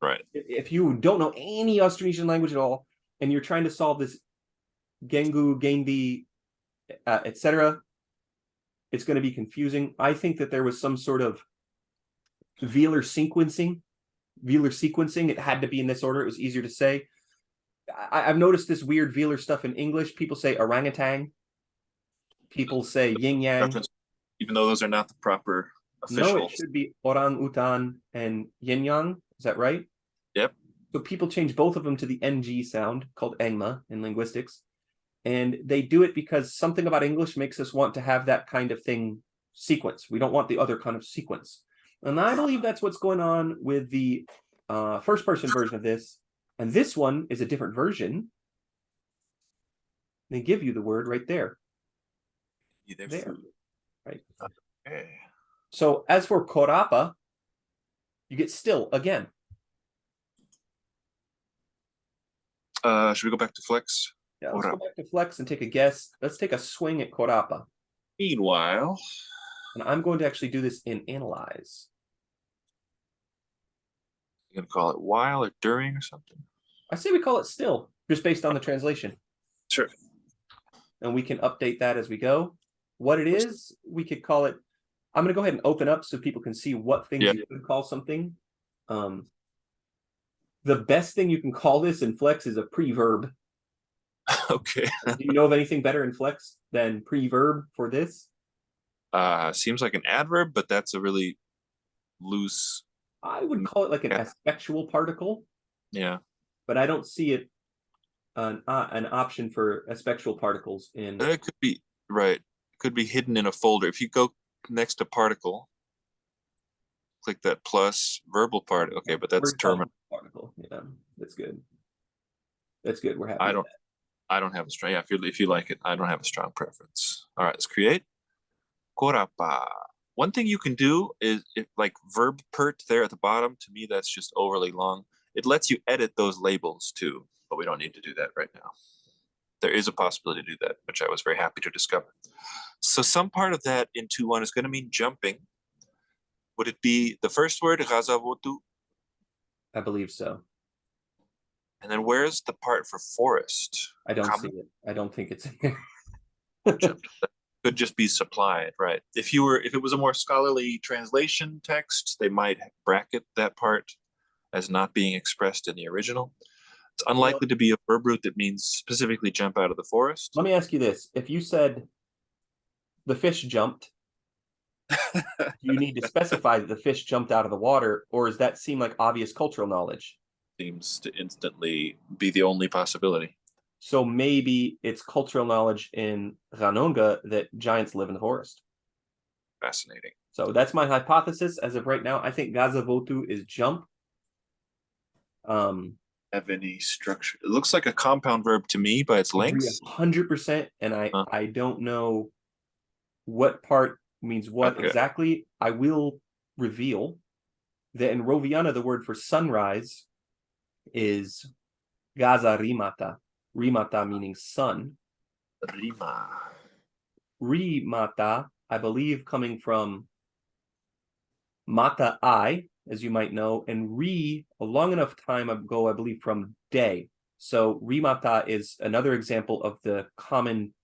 right? If you don't know any Austronesian language at all, and you're trying to solve this Gengu, Genbi, etc., it's going to be confusing. I think that there was some sort of velar sequencing. It had to be in this order. It was easier to say. I've noticed this weird velar stuff in English. People say orangutan. People say yin yang. Even though those are not the proper official. No, it should be orang utan and yin yang. Is that right? Yep. So people change both of them to the ng sound, called engma in linguistics. And they do it because something about English makes us want to have that kind of thing sequence. We don't want the other kind of sequence. And I believe that's what's going on with the first-person version of this. And this one is a different version. They give you the word right there. There. Right. Okay. So as for korapa, you get still again. Should we go back to flex? Yeah, let's go back to flex and take a guess. Let's take a swing at korapa. Meanwhile, and I'm going to actually do this in analyze. You're gonna call it while or during or something? I say we call it still, just based on the translation. Sure. And we can update that as we go. What it is, we could call it. I'm going to go ahead and open up so people can see what things you could call something. The best thing you can call this in Flex is a preverb. Okay. Do you know of anything better in Flex than preverb for this? Seems like an adverb, but that's a really loose. I would call it like an aspectual particle. Yeah. But I don't see it an option for aspectual particles in. It could be right. It could be hidden in a folder. If you go next to particle, click that plus verbal part. Okay, but that's terminal particle. Yeah, that's good. That's good. We're happy. I don't have a strong. Yeah, if you like it, I don't have a strong preference. All right, let's create. Korapa. One thing you can do is if like verb pert there at the bottom, to me that's just overly long. It lets you edit those labels too, but we don't need to do that right now. There is a possibility to do that, which I was very happy to discover. So some part of that in 2.1 is going to mean jumping. Would it be the first word, Ghazavotu? I believe so. And then where's the part for forest? I don't see it. I don't think it's in there. Could just be supplied, right? If it was a more scholarly translation text, they might bracket that part as not being expressed in the original. It's unlikely to be a verb root that means specifically jump out of the forest. Let me ask you this. If you said the fish jumped, you need to specify that the fish jumped out of the water, or does that seem like obvious cultural knowledge? Seems to instantly be the only possibility. So maybe it's cultural knowledge in Ghanongga that giants live in the forest. Fascinating. So that's my hypothesis as of right now. I think Gazavotu is jump. Have any structure? It looks like a compound verb to me by its length. 100%, and I don't know what part means what exactly. I will reveal that in Roviana the word for sunrise is Gaza Rimata. Rimata meaning sun. Rimata, I believe, coming from mata I, as you might know, and a long enough time ago, I believe, from day. So rimata is another example of the common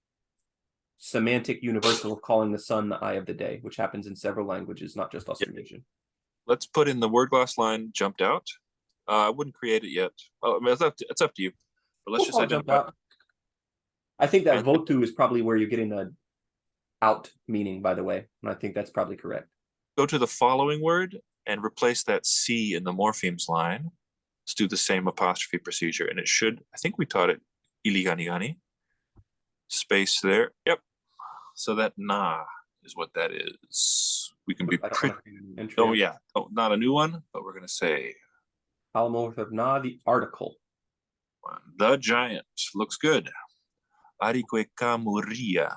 semantic universal of calling the sun the eye of the day, which happens in several languages, not just Austronesian. Let's put in the word glass line jumped out. I wouldn't create it yet. Oh, I mean, it's up to you. But let's just identify. I think that votu is probably where you're getting the out meaning, by the way. And I think that's probably correct. Go to the following word and replace that C in the morphemes line. Let's do the same apostrophe procedure. And it should, I think we taught it, iliganigani. Space there. Yep. So that na is what that is. We can be pretty. Oh, yeah. Oh, not a new one, but we're going to say. Polymorph of na, the article. The giant. Looks good. Arique kamuria.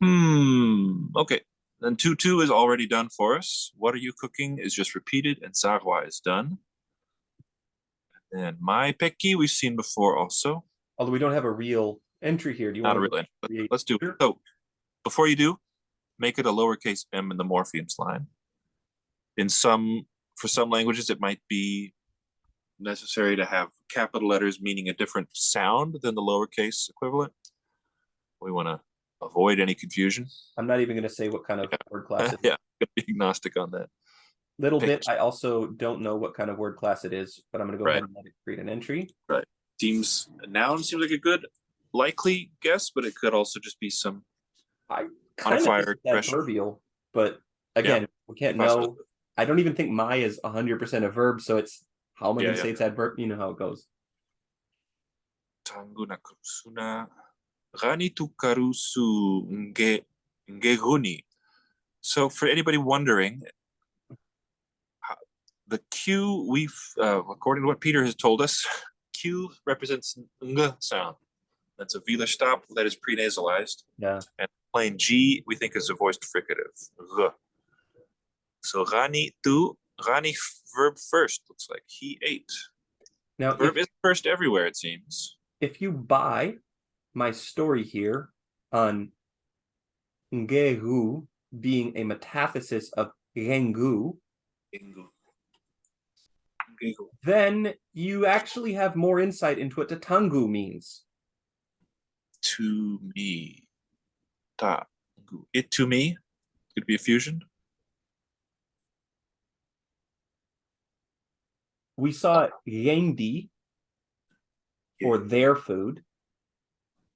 Okay. Then 2.2 is already done for us. What are you cooking is just repeated, and Sarwa is done. And my peki we've seen before also. Although we don't have a real entry here. Do you want a real entry? Let's do it. So before you do, make it a lowercase m in the morphemes line. For some languages, it might be necessary to have capital letters meaning a different sound than the lowercase equivalent. We want to avoid any confusion. I'm not even going to say what kind of word class it is. Yeah, I'm be agnostic on that. Little bit. I also don't know what kind of word class it is, but I'm going to go ahead and let it create an entry. Right. A noun seems like a good likely guess, but it could also just be some modifier expression. Adverbial But again, we can't possible. know. I don't even think my is 100% a verb, so it's how am I going to say it's adverb? You know how it goes. Tangu na karusuna. Rani tu karusu ngeguni. So for anybody wondering, the Q according to what Peter has told us, Q represents ng sound. That's a velar stop that is prenasalized. Yeah. And plain G we think is a voiced fricative. G. So Rani verb first, looks like. He ate. Now, the verb is first everywhere, it seems. If you buy my story here on ngehu being a metathesis of rengu, then you actually have more insight into what tangu means. To me. It to me? Could be a fusion. We saw rendi for their food.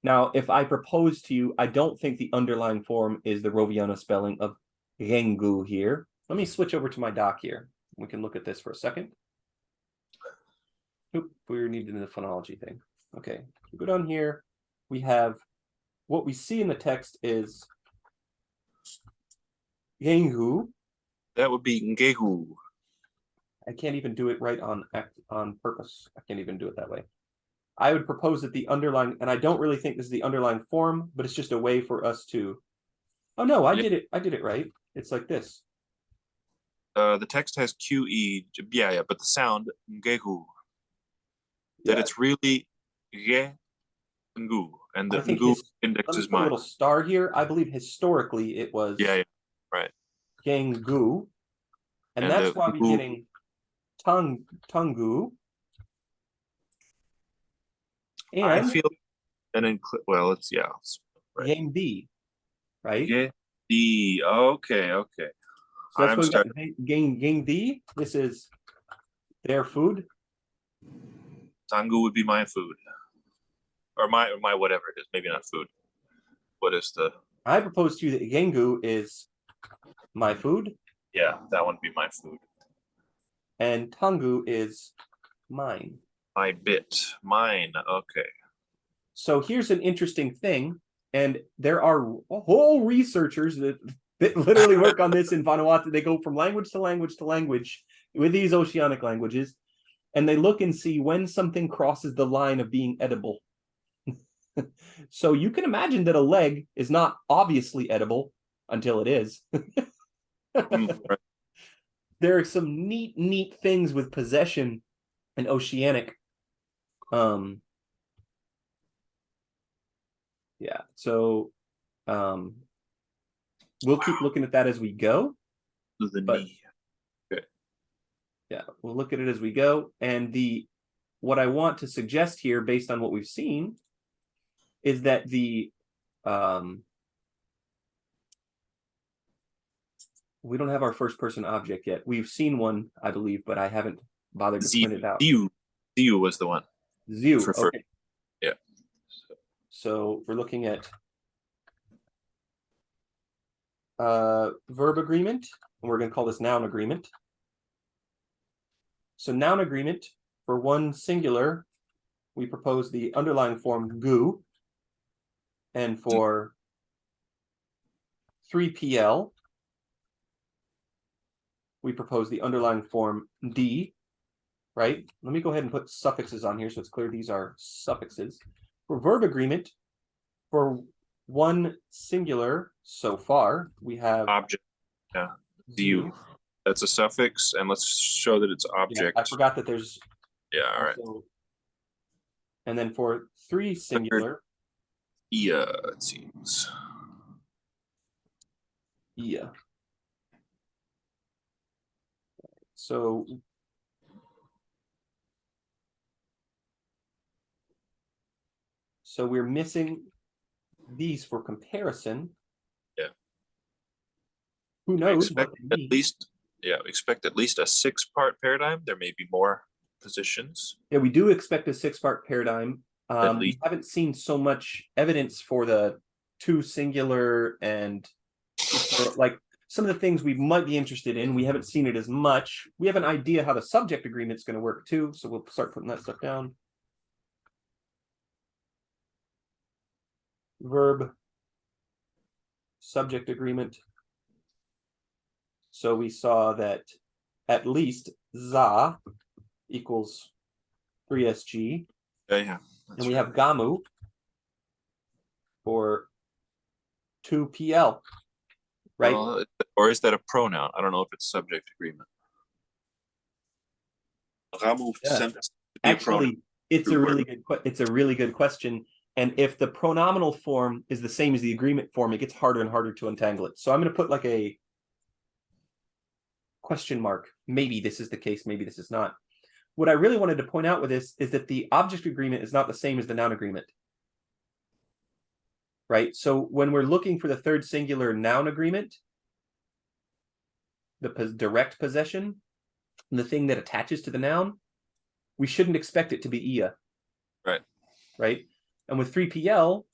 Now, if I propose to you, I don't think the underlying form is the Roviana spelling of rengu here. Let me switch over to my doc here. We can look at this for a second. Oop, we're needing the phonology thing. Okay, go down here. We have what we see in the text is rengu. That would be ngehu. I can't even do it right on purpose. I can't even do it that way. I would propose that the underlying, and I don't really think this is the underlying form, but it's just a way for us to. Oh no, I did it. I did it right. It's like this. The text has QE. Yeah, but the sound ngehu. That it's really ge ngu, and the ngu index is mine. A little star here. I believe historically it was right. Gengu, and that's why we're getting Tungu. And I feel, and then it's right. Yang B, right? Yeah, D. Okay. So that's what we got. Gang D. This is their food. Tangu would be my food, or my whatever it is. Maybe not food. What is the? I propose to you that Gengu is my food. Yeah, that would be my food. And Tangu is mine. My bit, mine. Okay. So here's an interesting thing, and there are whole researchers that literally work on this in Vanuatu. They go from language to language to language with these oceanic languages, and they look and see when something crosses the line of being edible. So you can imagine that a leg is not obviously edible until it is. There are some neat things with possession and oceanic. Yeah, so we'll keep looking at that as we go. Yeah, we'll look at it as we go. And what I want to suggest here, based on what we've seen, is that we don't have our first person object yet. We've seen one, I believe, but I haven't bothered to print it out. Ziu was the one. Ziu, okay. Yeah. So we're looking at verb agreement, and we're going to call this noun agreement. So noun agreement, for one singular, we propose the underlying form gu, and for 3PL, we propose the underlying form d, right? Let me go ahead and put suffixes on here so it's clear these are suffixes. For verb agreement, for one singular so far, we have object. Yeah, Ziu. That's a suffix, and let's show that it's object. Yeah, I forgot that there's. Yeah, all right. And then for 3 singular. Yeah, it seems. Yeah. So we're missing these for comparison. Yeah. Who knows? Expect at least a 6-part paradigm. There may be more positions. Yeah, we do expect a 6-part paradigm. We haven't seen so much evidence for the 2 singular and some of the things we might be interested in. We haven't seen it as much. We have an idea how the subject agreement is going to work too, so we'll start putting that stuff down. Verb, subject agreement. So we saw that at least za equals 3sg. Yeah. And we have gamu for 2pl. Right? Well, or is that a pronoun? I don't know if it's subject agreement. Yeah. Actually, it's a really good question. And if the pronominal form is the same as the agreement form, it gets harder and harder to untangle it. So I'm going to put like a question mark. Maybe this is the case, maybe this is not. What I really wanted to point out with this is that the object agreement is not the same as the noun agreement. Right? So when we're looking for the third singular noun agreement, the direct possession, the thing that attaches to the noun, we shouldn't expect it to be ia. Right. Right? And with 3PL,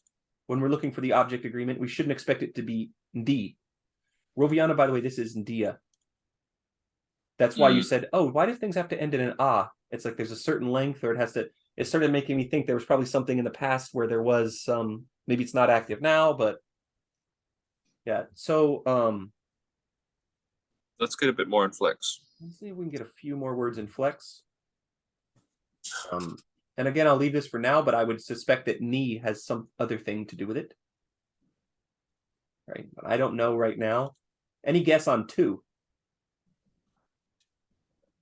when we're looking for the object agreement, we shouldn't expect it to be ndi. Roviana, by the way, this is ndia. That's why you said, oh, why do things have to end in an ah? It's like there's a certain length, or it started making me think there was probably something in the past where there was some, maybe it's not active now, but yeah. So let's get a bit more in flex. Let's see if we can get a few more words in flex. And again, I'll leave this for now, but I would suspect that ni has some other thing to do with it. Right, but I don't know right now. Any guess on 2?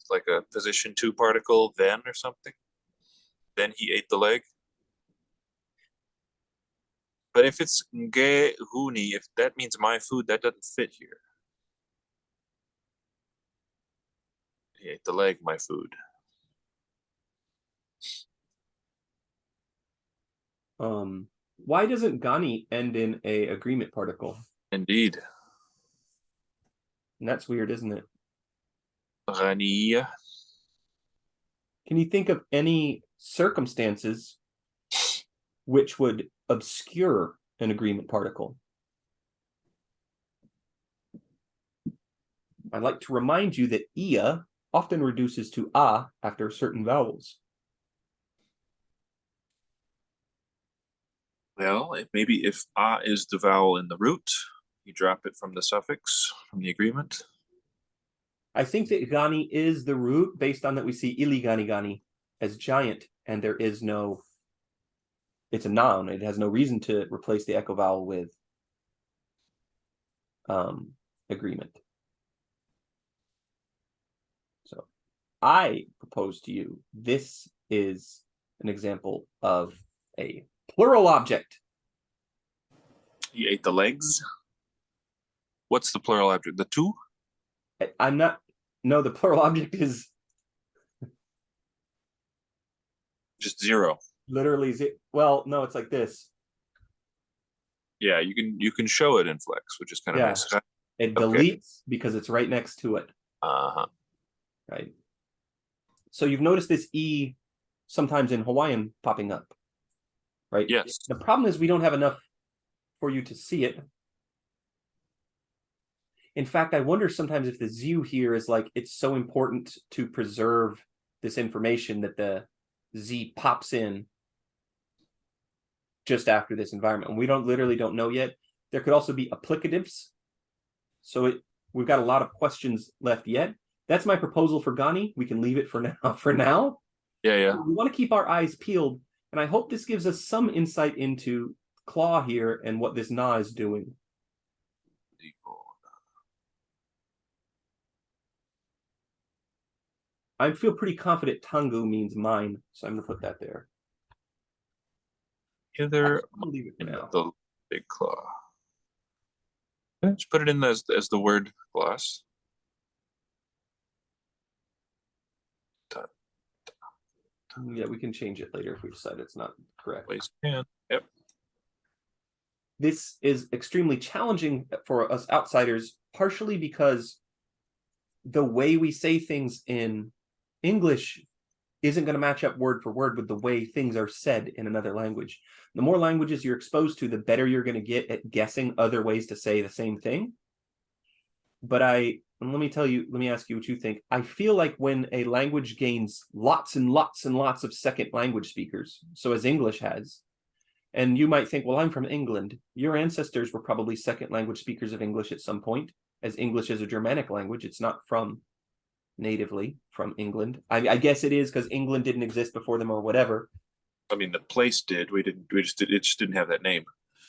It's like a position 2 particle, then or something. Then he ate the leg. But if it's nge huni, if that means my food, that doesn't fit here. He ate the leg, my food. Why doesn't Gani end in a agreement particle? Indeed. And that's weird, isn't it? Ghaniya. Can you think of any circumstances which would obscure an agreement particle? I'd like to remind you that ia often reduces to a after certain vowels. Well, maybe if a is the vowel in the root, you drop it from the suffix, from the agreement. I think that gani is the root based on that we see ili gani gani as giant, and there is no, it's a noun. It has no reason to replace the echo vowel with agreement. So I propose to you, this is an example of a plural object. He ate the legs. What's the plural object? The 2? I'm not, no, the plural object is just 0. Literally, well, no, it's like this. Yeah, you can show it in flex, which is kind of nice. It deletes because it's right next to it. Right. So you've noticed this E sometimes in Hawaiian popping up, right? Yes. The problem is we don't have enough for you to see it. In fact, I wonder sometimes if the ZU here is like, it's so important to preserve this information that the Z pops in just after this environment. And we literally don't know yet. There could also be applicatives. So we've got a lot of questions left yet. That's my proposal for Gani. We can leave it for now. Yeah. We want to keep our eyes peeled. And I hope this gives us some insight into Claw here and what this Na is doing. I feel pretty confident Tangu means mine, so I'm going to put that there. Either I'll leave it for now. The big claw. Let's put it in as the word gloss. Yeah, we can change it later if we decide it's not correct. Place can. Yep. This is extremely challenging for us outsiders, partially because the way we say things in English isn't going to match up word for word with the way things are said in another language. The more languages you're exposed to, the better you're going to get at guessing other ways to say the same thing. But let me ask you what you think. I feel like when a language gains lots and lots and lots of second language speakers, so as English has, and you might think, well, I'm from England. Your ancestors were probably second language speakers of English at some point, as English is a Germanic language. It's not from natively from England. I guess it is because England didn't exist before them or whatever. I mean, the place did. We didn't. It just didn't have that name.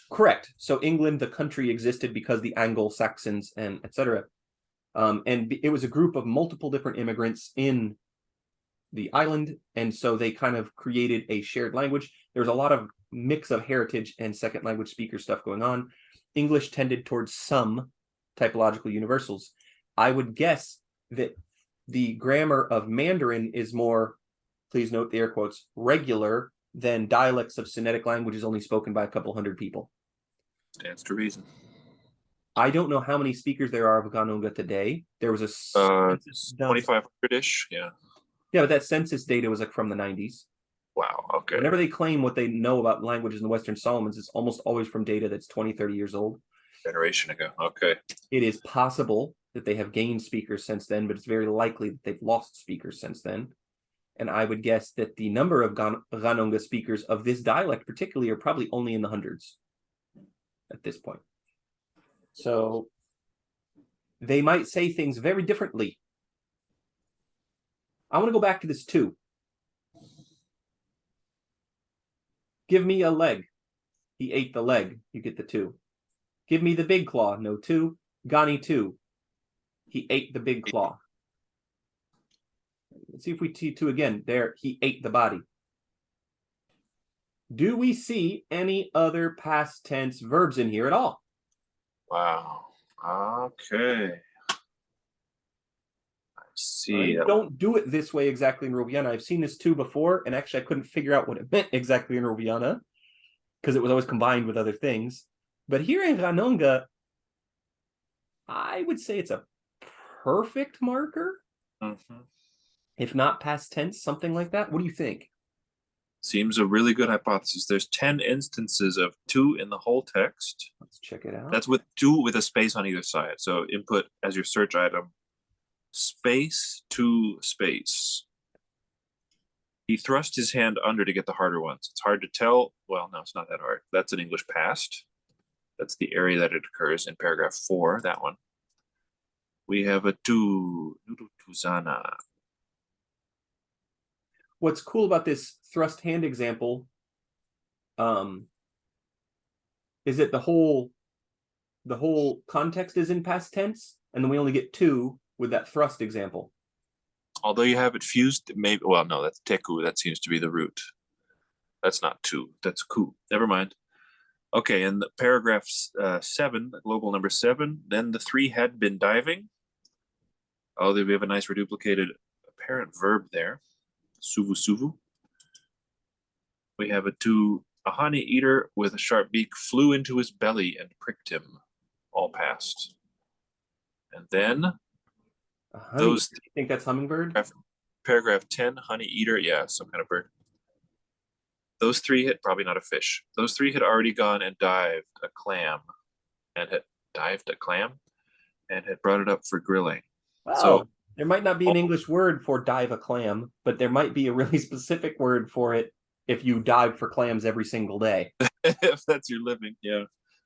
Correct. So England, the country, existed because the Anglo-Saxons and etc. And it was a group of multiple different immigrants in the island, and so they kind of created a shared language. There was a lot of mix of heritage and second language speaker stuff going on. English tended towards some typological universals. I would guess that the grammar of Mandarin is more, please note the air quotes, regular than dialects of Semitic languages only spoken by a couple hundred people. Stands to reason. I don't know how many speakers there are of Ghanongga today. There was a 2,500-ish. Yeah. Yeah, but that census data was like from the 90s. Wow. Okay. Whenever they claim what they know about languages in the Western Solomons, it's almost always from data that's 20, 30 years old. Generation ago. Okay. It is possible that they have gained speakers since then, but it's very likely that they've lost speakers since then. And I would guess that the number of Ghanongga speakers of this dialect particularly are probably only in the hundreds at this point. So they might say things very differently. I want to go back to this 2. Give me a leg. He ate the leg. You get the 2. Give me the big claw. No 2. Gani 2. He ate the big claw. Let's see if we see 2 again. There, he ate the body. Do we see any other past tense verbs in here at all? Wow. Okay. I see. Right? Don't do it this way exactly in Roviana. I've seen this 2 before, and actually I couldn't figure out what it meant exactly in Roviana because it was always combined with other things. But here in Ghanongga, I would say it's a perfect marker. Mm-hmm. If not past tense, something like that. What do you think? Seems a really good hypothesis. There's 10 instances of 2 in the whole text. Let's check it out. That's with 2 with a space on either side. So input as your search item, space 2 space. He thrust his hand under to get the harder ones. It's hard to tell. Well, no, it's not that hard. That's an English past. That's the area that it occurs in paragraph 4, that one. We have a tu, tuzana. What's cool about this thrust hand example is that the whole context is in past tense, and then we only get 2 with that thrust example. Although you have it fused, maybe, well, no, that's teku. That seems to be the root. That's not 2. That's ku. Never mind. Okay, and the paragraph 7, global number 7, then the 3 had been diving. Oh, we have a nice reduplicated apparent verb there. Suvu suvu. We have a honey eater with a sharp beak flew into his belly and pricked him. All past. And then those. You think that's hummingbird? Paragraph 10, honey eater. Yeah, some kind of bird. Those 3 had probably not a fish. Those 3 had already gone and dived a clam, and had brought it up for grilling. Well, so there might not be an English word for dive a clam, but there might be a really specific word for it if you dive for clams every single day. If that's your living, yeah,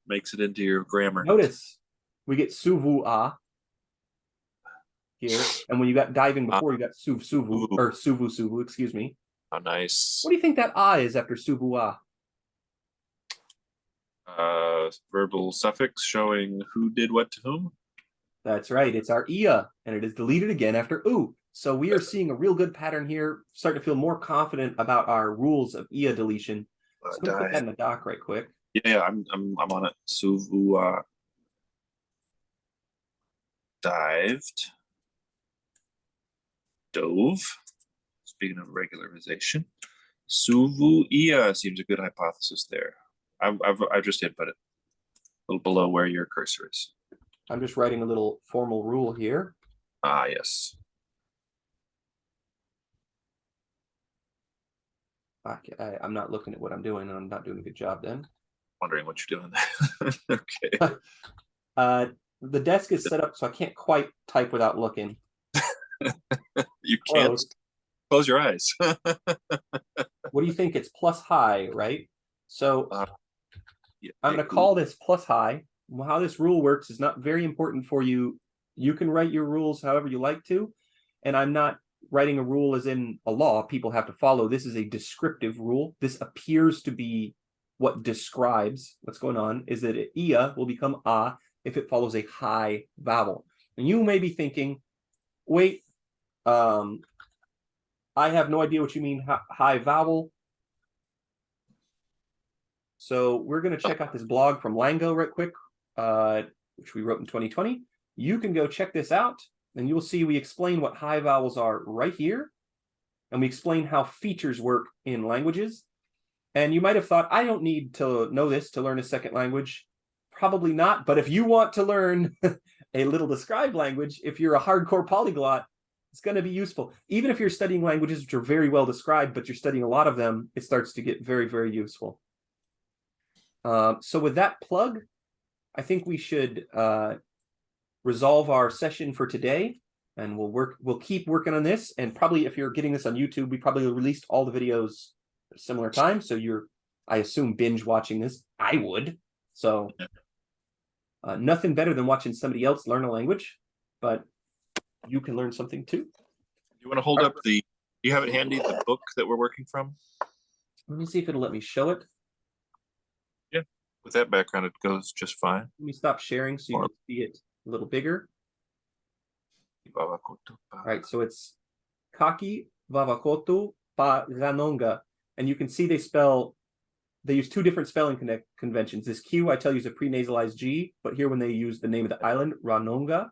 makes it into your grammar. Notice we get suvu-a here, and when you got diving before, you got suv-suvu, or suvu-suvu, excuse me. How nice. What do you think that a is after suvu-a? Verbal suffix showing who did what to whom. That's right. It's our ia, and it is deleted again after u. So we are seeing a real good pattern here. Starting to feel more confident about our rules of ia deletion. So I'm gonna put that in the doc right quick. Yeah, I'm on it. Suvu dived. Dove. Speaking of regularization, Suvu ia seems a good hypothesis there. I've just input it a little below where your cursor is. I'm just writing a little formal rule here. Ah, yes. I'm not looking at what I'm doing, and I'm not doing a good job then. Wondering what you're doing there. Okay. The desk is set up so I can't quite type without looking. You can't Close. close your eyes. What do you think? It's plus high, right? So Yeah, I'm going to call this plus high. Well, how this rule works is not very important for you. You can write your rules however you like to. And I'm not writing a rule as in a law people have to follow. This is a descriptive rule. This appears to be what describes what's going on, is that ia will become a if it follows a high vowel. And you may be thinking, wait, I have no idea what you mean high vowel. So we're going to check out this blog from Lango right quick, which we wrote in 2020. You can go check this out, and you'll see we explain what high vowels are right here, and we explain how features work in languages. And you might have thought, I don't need to know this to learn a second language. Probably not, but if you want to learn a little described language, if you're a hardcore polyglot, it's going to be useful. Even if you're studying languages which are very well described, but you're studying a lot of them, it starts to get very, very useful. So with that plug, I think we should resolve our session for today, and we'll keep working on this. And probably if you're getting this on YouTube, we probably released all the videos at a similar time. So you're, I assume, binge watching this. I would. So nothing better than watching somebody else learn a language, but you can learn something too. You want to hold up do you have it handy, the book that we're working from? Let me see if it'll let me show it. Yeah, with that background, it goes just fine. Let me stop sharing so you can see it a little bigger. All right, so it's Kaki Vavakotu Pa Ghanongga. And you can see they use two different spelling conventions. This Q, I tell you, is a prenasalized G, but here when they use the name of the island, Ghanongga,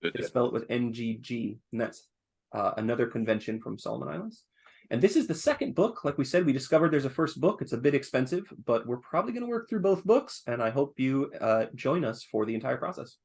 they spell it with NGG, and that's another convention from Solomon Islands. And this is the second book. Like we said, we discovered there's a first book. It's a bit expensive, but we're probably going to work through both books, and I hope you join us for the entire process.